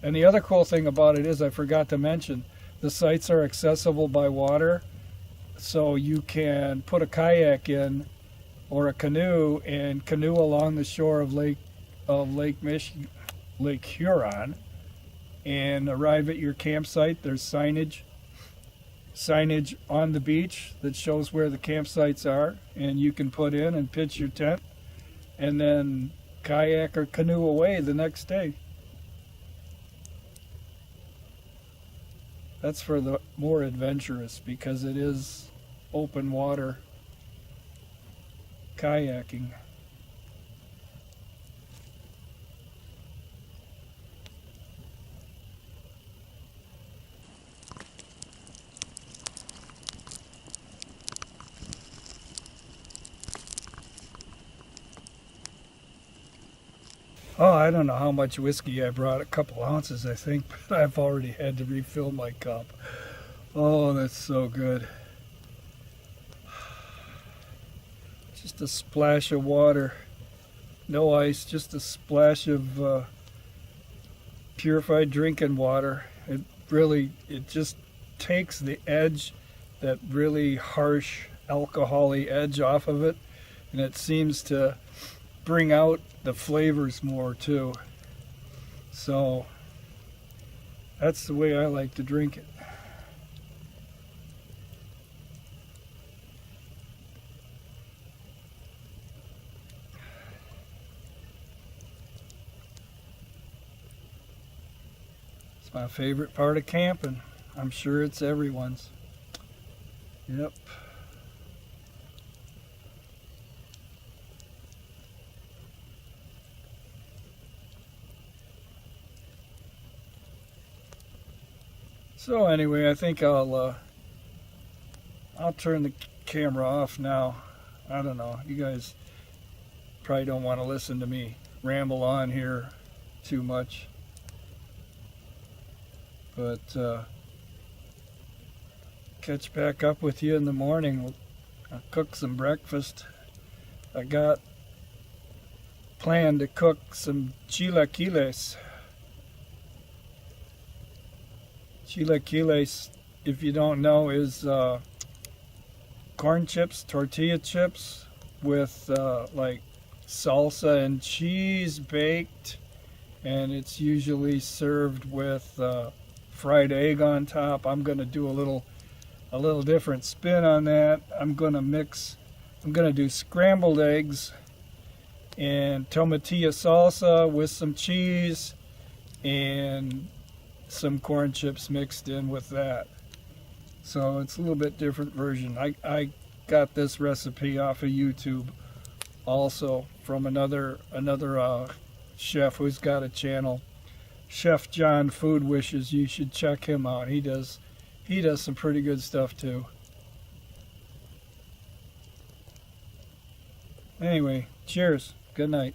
And the other cool thing about it is, I forgot to mention, the sites are accessible by water, so you can put a kayak in or a canoe and canoe along the shore of Lake Huron and arrive at your campsite. There's signage on the beach that shows where the campsites are, and you can put in and pitch your tent and then kayak or canoe away the next day. That's for the more adventurous, because it is open water kayaking. Oh, I don't know how much whiskey I brought. A couple ounces, I think, but I've already had to refill my cup. Oh, that's so good. Just a splash of water. No ice, just a splash of purified drinking water. It just takes the edge, that really harsh alcohol-y edge off of it, and it seems to bring out the flavors more too. So that's the way I like to drink it. It's my favorite part of camping. I'm sure it's everyone's. Yep. So anyway, I think I'll turn the camera off now. I don't know. You guys probably don't want to listen to me ramble on here too much. But catch back up with you in the morning. I'll cook some breakfast. I got planned to cook some chilaquiles. Chilaquiles, if you don't know, is corn chips, tortilla chips with like salsa and cheese baked, and it's usually served with fried egg on top. I'm gonna do a little different spin on that. I'm gonna do scrambled eggs and tomatilla salsa with some cheese and some corn chips mixed in with that. So it's a little bit different version. I got this recipe off of YouTube also from another chef who's got a channel, Chef John Food Wishes. You should check him out. He does some pretty good stuff too. Anyway, cheers. Good night.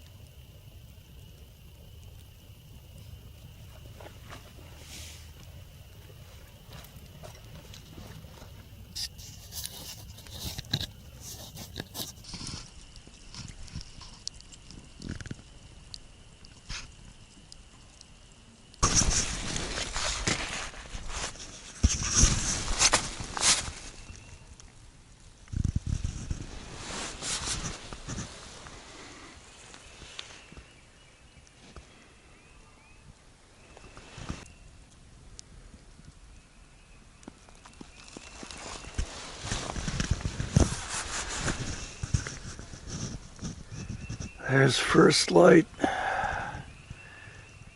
There's first light,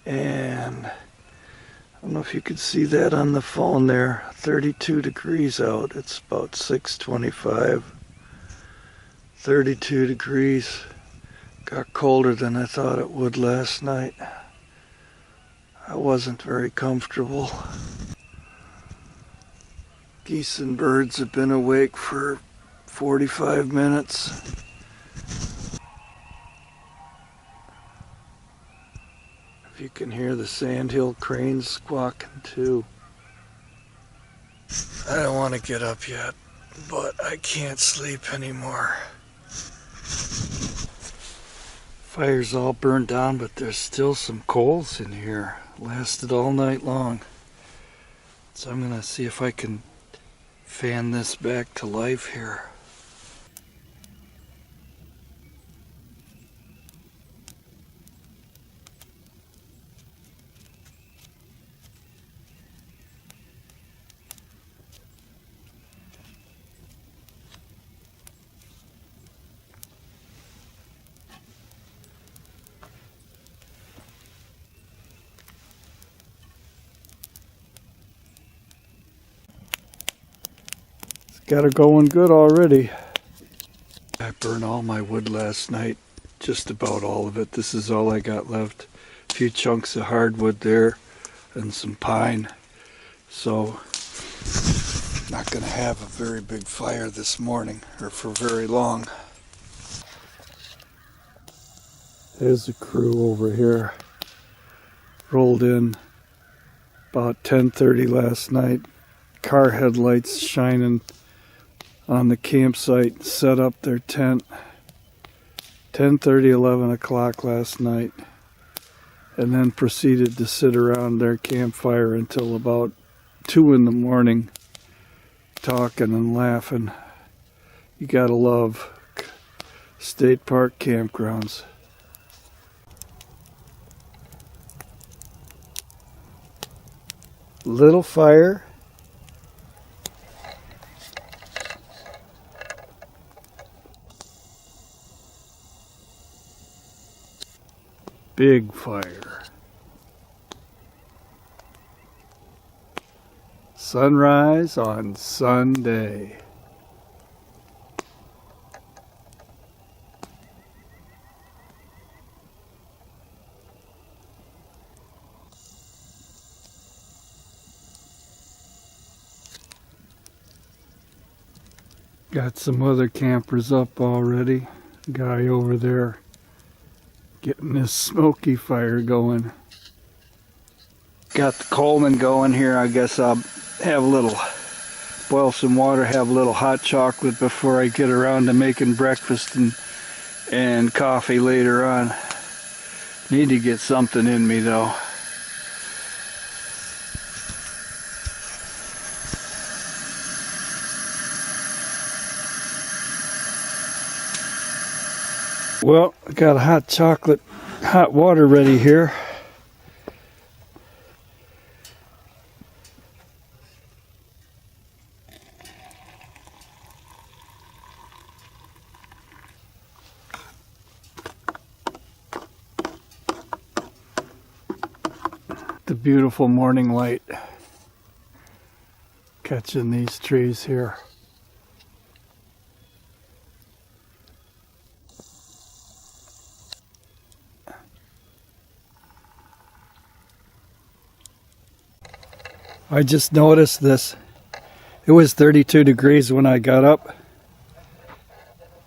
and I don't know if you could see that on the phone there. 32 degrees out. It's about 6:25. 32 degrees. Got colder than I thought it would last night. I wasn't very comfortable. Geese and birds have been awake for 45 minutes. You can hear the sandhill cranes squawking too. I don't want to get up yet, but I can't sleep anymore. Fire's all burned down, but there's still some coals in here. Lasted all night long. So I'm gonna see if I can fan this back to life here. Got it going good already. I burned all my wood last night, just about all of it. This is all I got left. A few chunks of hardwood there and some pine. So, not gonna have a very big fire this morning or for very long. There's the crew over here. Rolled in about 10:30 last night. Car headlights shining on the campsite. Set up their tent. 10:30, 11 o'clock last night. And then proceeded to sit around their campfire until about 2 in the morning. Talking and laughing. You gotta love state park campgrounds. Little fire. Big fire. Sunrise on Sunday. Got some other campers up already. Guy over there getting this smoky fire going. Got the Coleman going here. I guess I'll have a little, boil some water, have a little hot chocolate before I get around to making breakfast and coffee later on. Need to get something in me though. Well, I got a hot chocolate, hot water ready here. The beautiful morning light catching these trees here. I just noticed this. It was 32 degrees when I got up.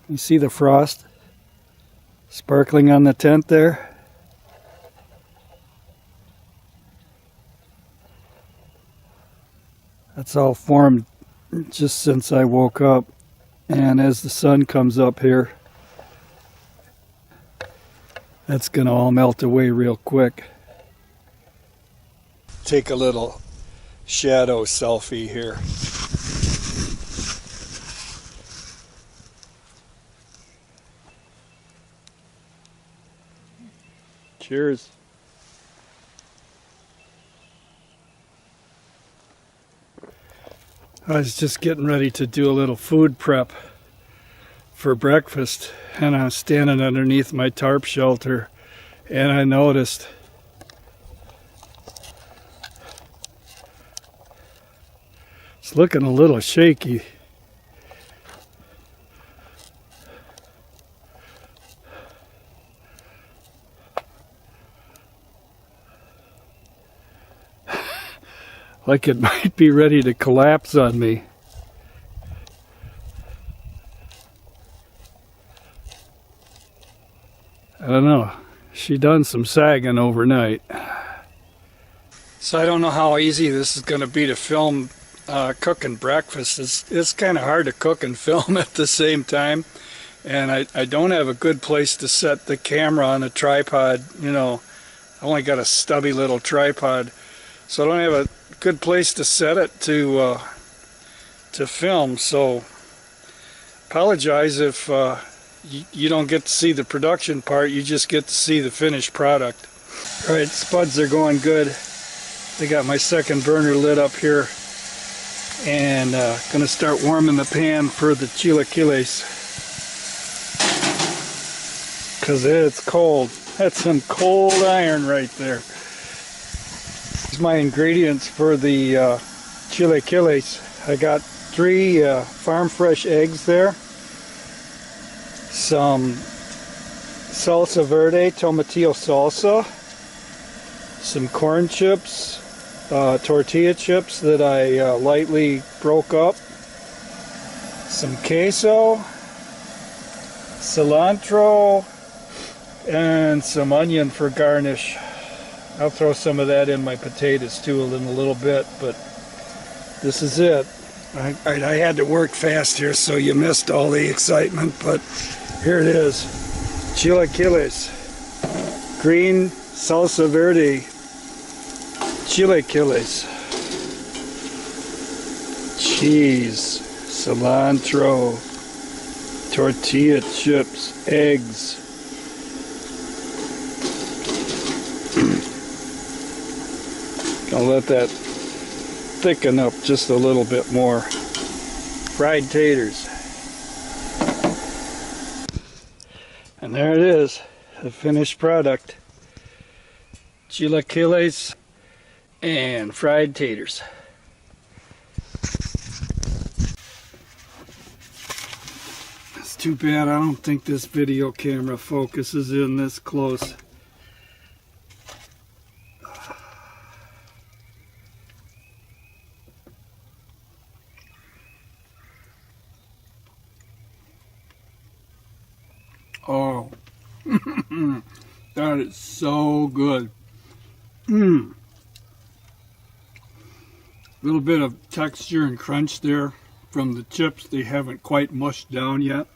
You see the frost sparkling on the tent there? That's all formed just since I woke up. And as the sun comes up here, that's gonna all melt away real quick. Take a little shadow selfie here. Cheers. I was just getting ready to do a little food prep for breakfast, and I was standing underneath my tarp shelter, and I noticed it's looking a little shaky. Like it might be ready to collapse on me. I don't know. She done some sagging overnight. So I don't know how easy this is going to be to film cooking breakfast. It's kind of hard to cook and film at the same time. And I don't have a good place to set the camera on a tripod. You know, I only got a stubby little tripod. So I don't have a good place to set it to film. So apologize if you don't get to see the production part. You just get to see the finished product. All right, spuds are going good. I got my second burner lit up here, and gonna start warming the pan for the chilaquiles, because it's cold. That's some cold iron right there. Here's my ingredients for the chilaquiles. I got 3 farm fresh eggs there, some salsa verde, tomatillo salsa, some corn chips, tortilla chips that I lightly broke up, some queso, cilantro, And some onion for garnish. I'll throw some of that in my potatoes too in a little bit, but this is it. I had to work fast here, so you missed all the excitement, but here it is. Chilaquiles. Green salsa verde chilaquiles. Cheese, cilantro, tortilla chips, eggs. I'll let that thicken up just a little bit more. Fried taters. And there it is, the finished product. Chilaquiles and fried taters. It's too bad I don't think this video camera focuses in this close. Oh, that is so good. A little bit of texture and crunch there from the chips. They haven't quite mushed down yet.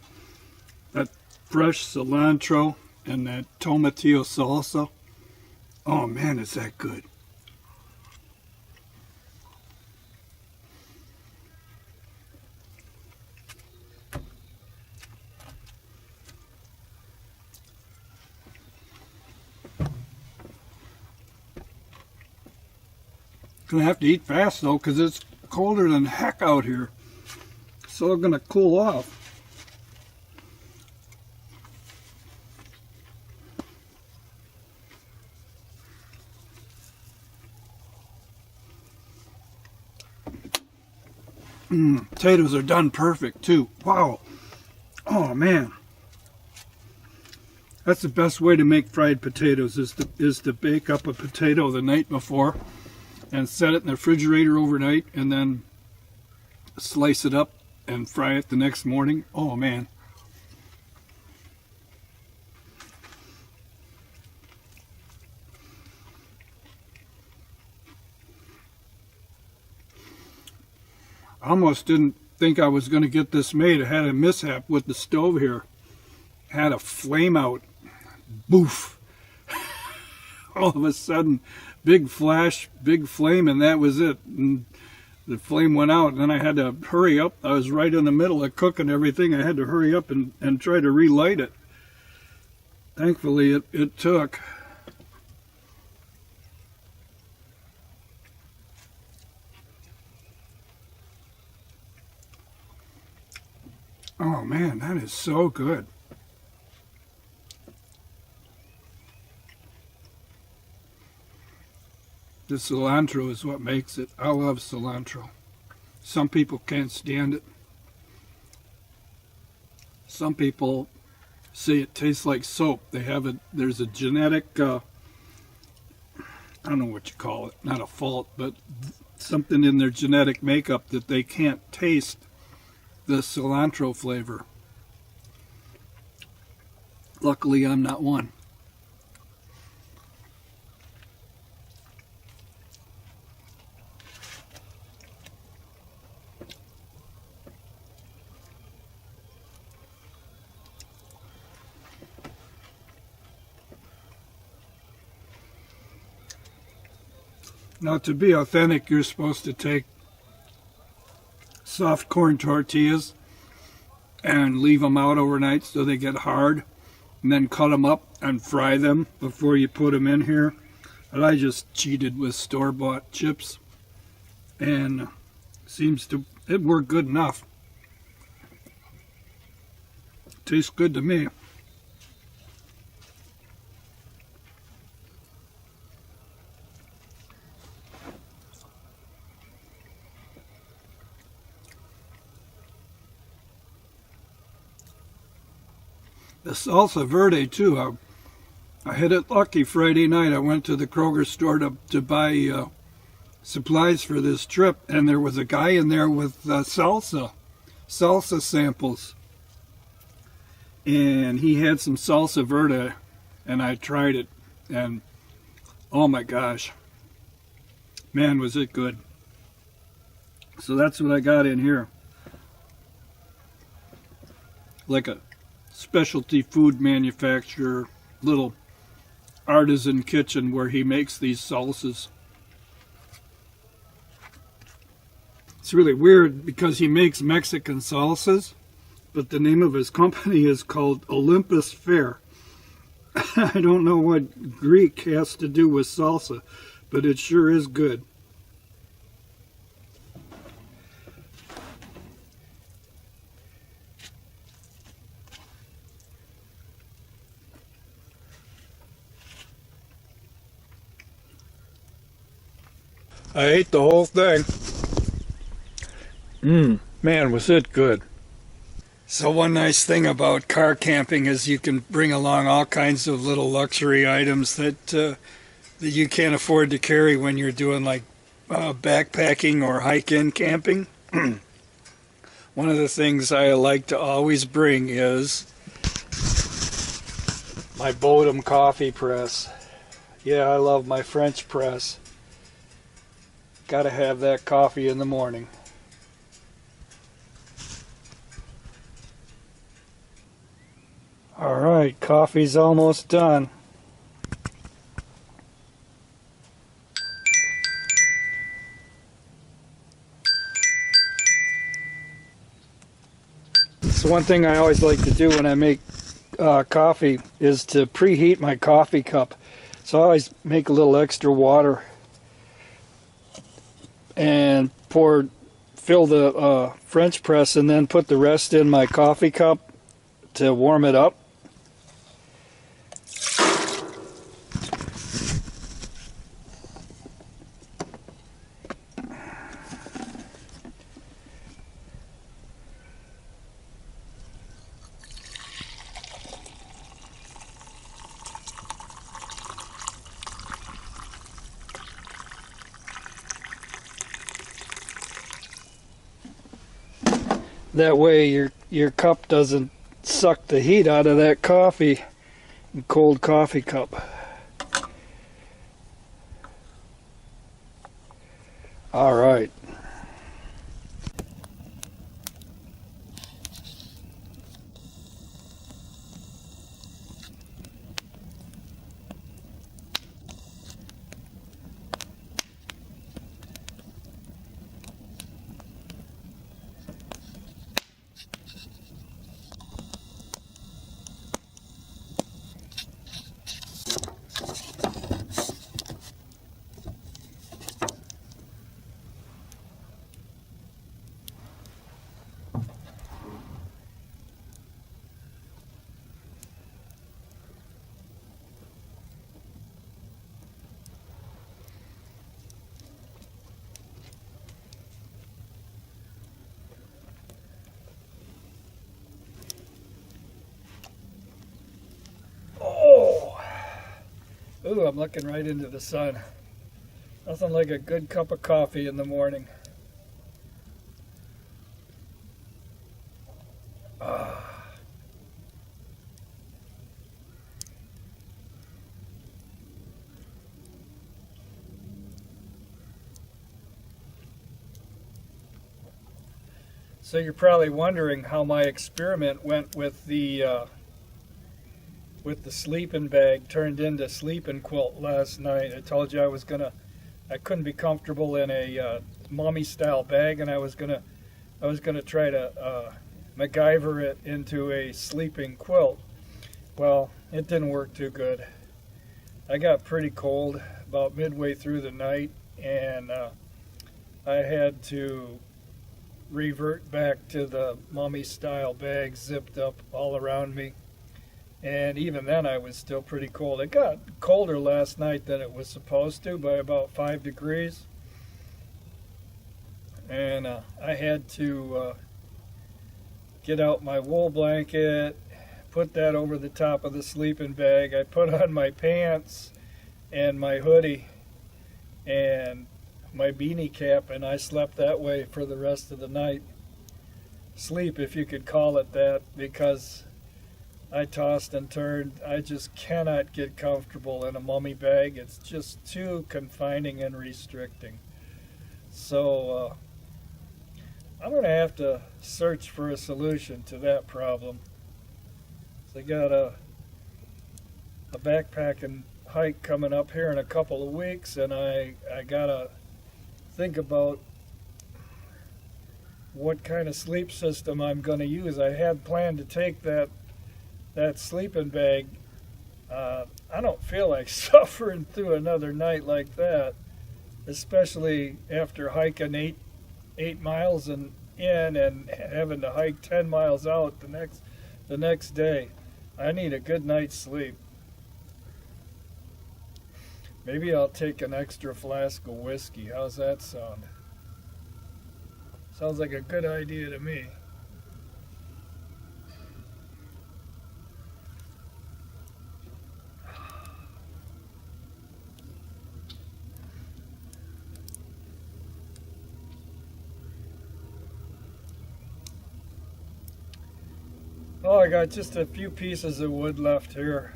That fresh cilantro and that tomatillo salsa. Oh man, is that good. Gonna have to eat fast though, because it's colder than heck out here. So I'm gonna cool off. Potatoes are done perfect too. Wow. Oh man. That's the best way to make fried potatoes is to bake up a potato the night before and set it in the refrigerator overnight and then slice it up and fry it the next morning. Oh man. I almost didn't think I was going to get this made. I had a mishap with the stove here. Had a flame out. Boof. All of a sudden, big flash, big flame, and that was it. And the flame went out, and then I had to hurry up. I was right in the middle of cooking everything. I had to hurry up and try to relight it. Thankfully, it took. Oh man, that is so good. The cilantro is what makes it. I love cilantro. Some people can't stand it. Some people say it tastes like soap. There's a genetic, I don't know what you call it, not a fault, but something in their genetic makeup that they can't taste the cilantro flavor. Luckily, I'm not one. Now, to be authentic, you're supposed to take soft corn tortillas and leave them out overnight so they get hard, and then cut them up and fry them before you put them in here. But I just cheated with store-bought chips, and it worked good enough. Tastes good to me. The salsa verde too. I hit it lucky Friday night. I went to the Kroger store to buy supplies for this trip, and there was a guy in there with salsa samples, and he had some salsa verde. and I tried it, and oh my gosh, man, was it good. So that's what I got in here. Like a specialty food manufacturer, little artisan kitchen where he makes these salsas. It's really weird because he makes Mexican salsas, but the name of his company is called Olympus Fare. I don't know what Greek has to do with salsa, but it sure is good. I ate the whole thing. Man, was it good. So one nice thing about car camping is you can bring along all kinds of little luxury items that you can't afford to carry when you're doing like backpacking or hike-in camping. One of the things I like to always bring is my Bodum coffee press. Yeah, I love my French press. Gotta have that coffee in the morning. All right, coffee's almost done. So one thing I always like to do when I make coffee is to preheat my coffee cup. So I always make a little extra water and fill the French press and then put the rest in my coffee cup to warm it up. That way your cup doesn't suck the heat out of that coffee, cold coffee cup. All right. Ooh, I'm looking right into the sun. Nothing like a good cup of coffee in the morning. So you're probably wondering how my experiment went with the sleeping bag turned into sleeping quilt last night. I told you I couldn't be comfortable in a mommy style bag, and I was gonna try to MacGyver it into a sleeping quilt. Well, it didn't work too good. I got pretty cold about midway through the night, and I had to revert back to the mommy style bag zipped up all around me. And even then I was still pretty cold. It got colder last night than it was supposed to by about 5 degrees. And I had to get out my wool blanket, put that over the top of the sleeping bag. I put on my pants and my hoodie and my beanie cap, and I slept that way for the rest of the night. Sleep, if you could call it that, because I tossed and turned. I just cannot get comfortable in a mummy bag. It's just too confining and restricting. So I'm going to have to search for a solution to that problem. So I got a backpacking hike coming up here in a couple of weeks, and I got to think about what kind of sleep system I'm going to use. I had planned to take that sleeping bag. I don't feel like suffering through another night like that, especially after hiking 8 miles in and having to hike 10 miles out the next day. I need a good night's sleep. Maybe I'll take an extra flask of whiskey. How's that sound? Sounds like a good idea to me. Oh, I got just a few pieces of wood left here.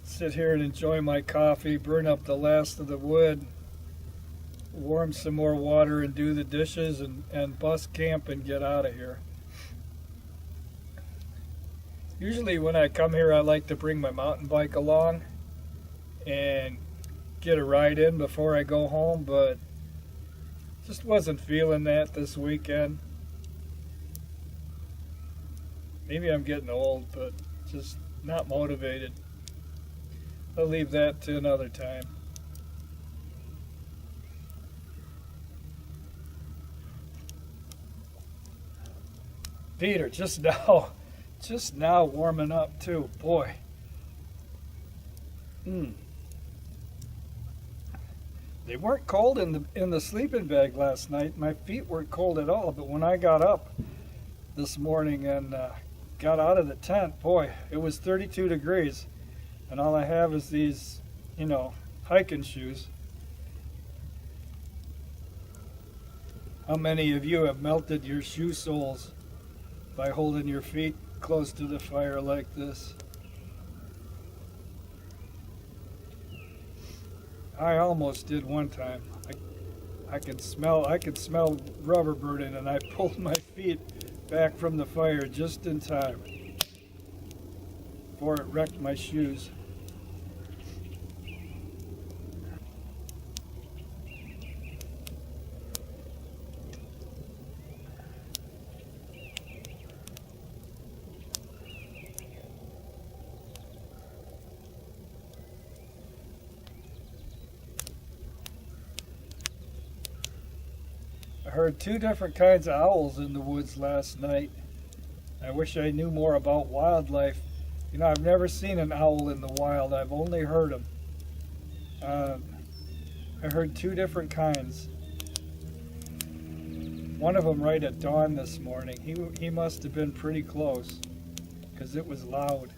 Sit here and enjoy my coffee, burn up the last of the wood, warm some more water and do the dishes and bus camp and get out of here. Usually when I come here I like to bring my mountain bike along and get a ride in before I go home, but just wasn't feeling that this weekend. Maybe I'm getting old, but just not motivated. I'll leave that to another time. Peter, just now warming up too, boy. They weren't cold in the sleeping bag last night. My feet weren't cold at all, but when I got up this morning and got out of the tent, boy, it was 32 degrees. And all I have is these, hiking shoes. How many of you have melted your shoe soles by holding your feet close to the fire like this? I almost did one time. I could smell rubber burning, and I pulled my feet back from the fire just in time before it wrecked my shoes. I heard 2 different kinds of owls in the woods last night. I wish I knew more about wildlife. I've never seen an owl in the wild. I've only heard them. I heard 2 different kinds. One of them right at dawn this morning. He must have been pretty close because it was loud.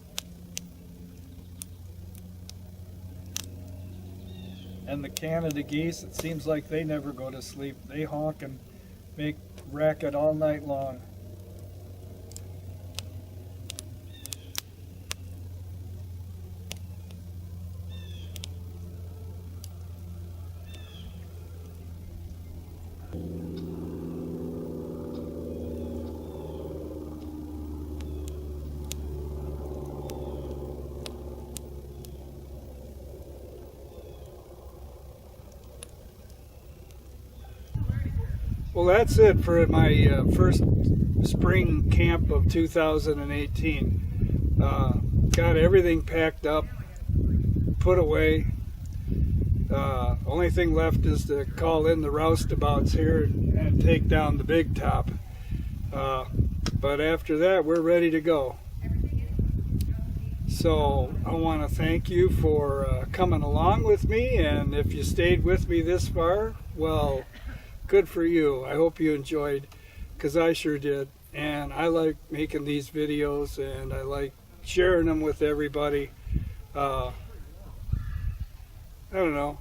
And the Canada geese, it seems like they never go to sleep. They honk and make racket all night long. Well, that's it for my first spring camp of 2018. Got everything packed up, put away. Only thing left is to call in the roustabouts here and take down the big top. But after that, we're ready to go. So I want to thank you for coming along with me, and if you stayed with me this far, well, good for you. I hope you enjoyed, because I sure did. And I like making these videos, and I like sharing them with everybody. I don't know.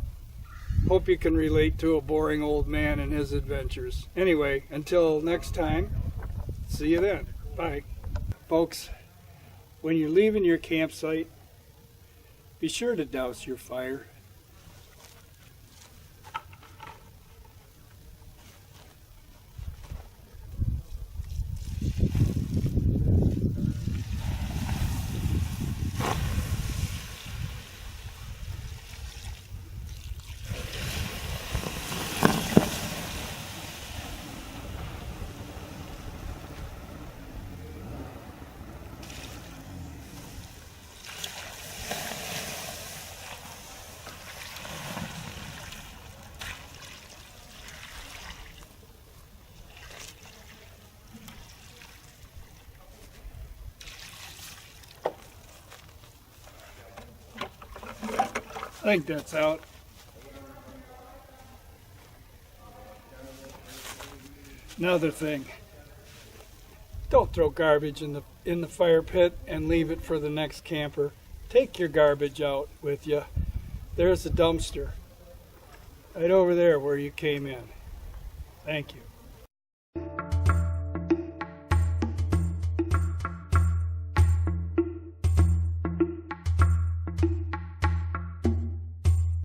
Hope you can relate to a boring old man and his adventures. Anyway, until next time, see you then. Bye. Folks, when you're leaving your campsite, be sure to douse your fire. I think that's out. Another thing, don't throw garbage in the fire pit and leave it for the next camper. Take your garbage out with you. There's the dumpster right over there where you came in. Thank you.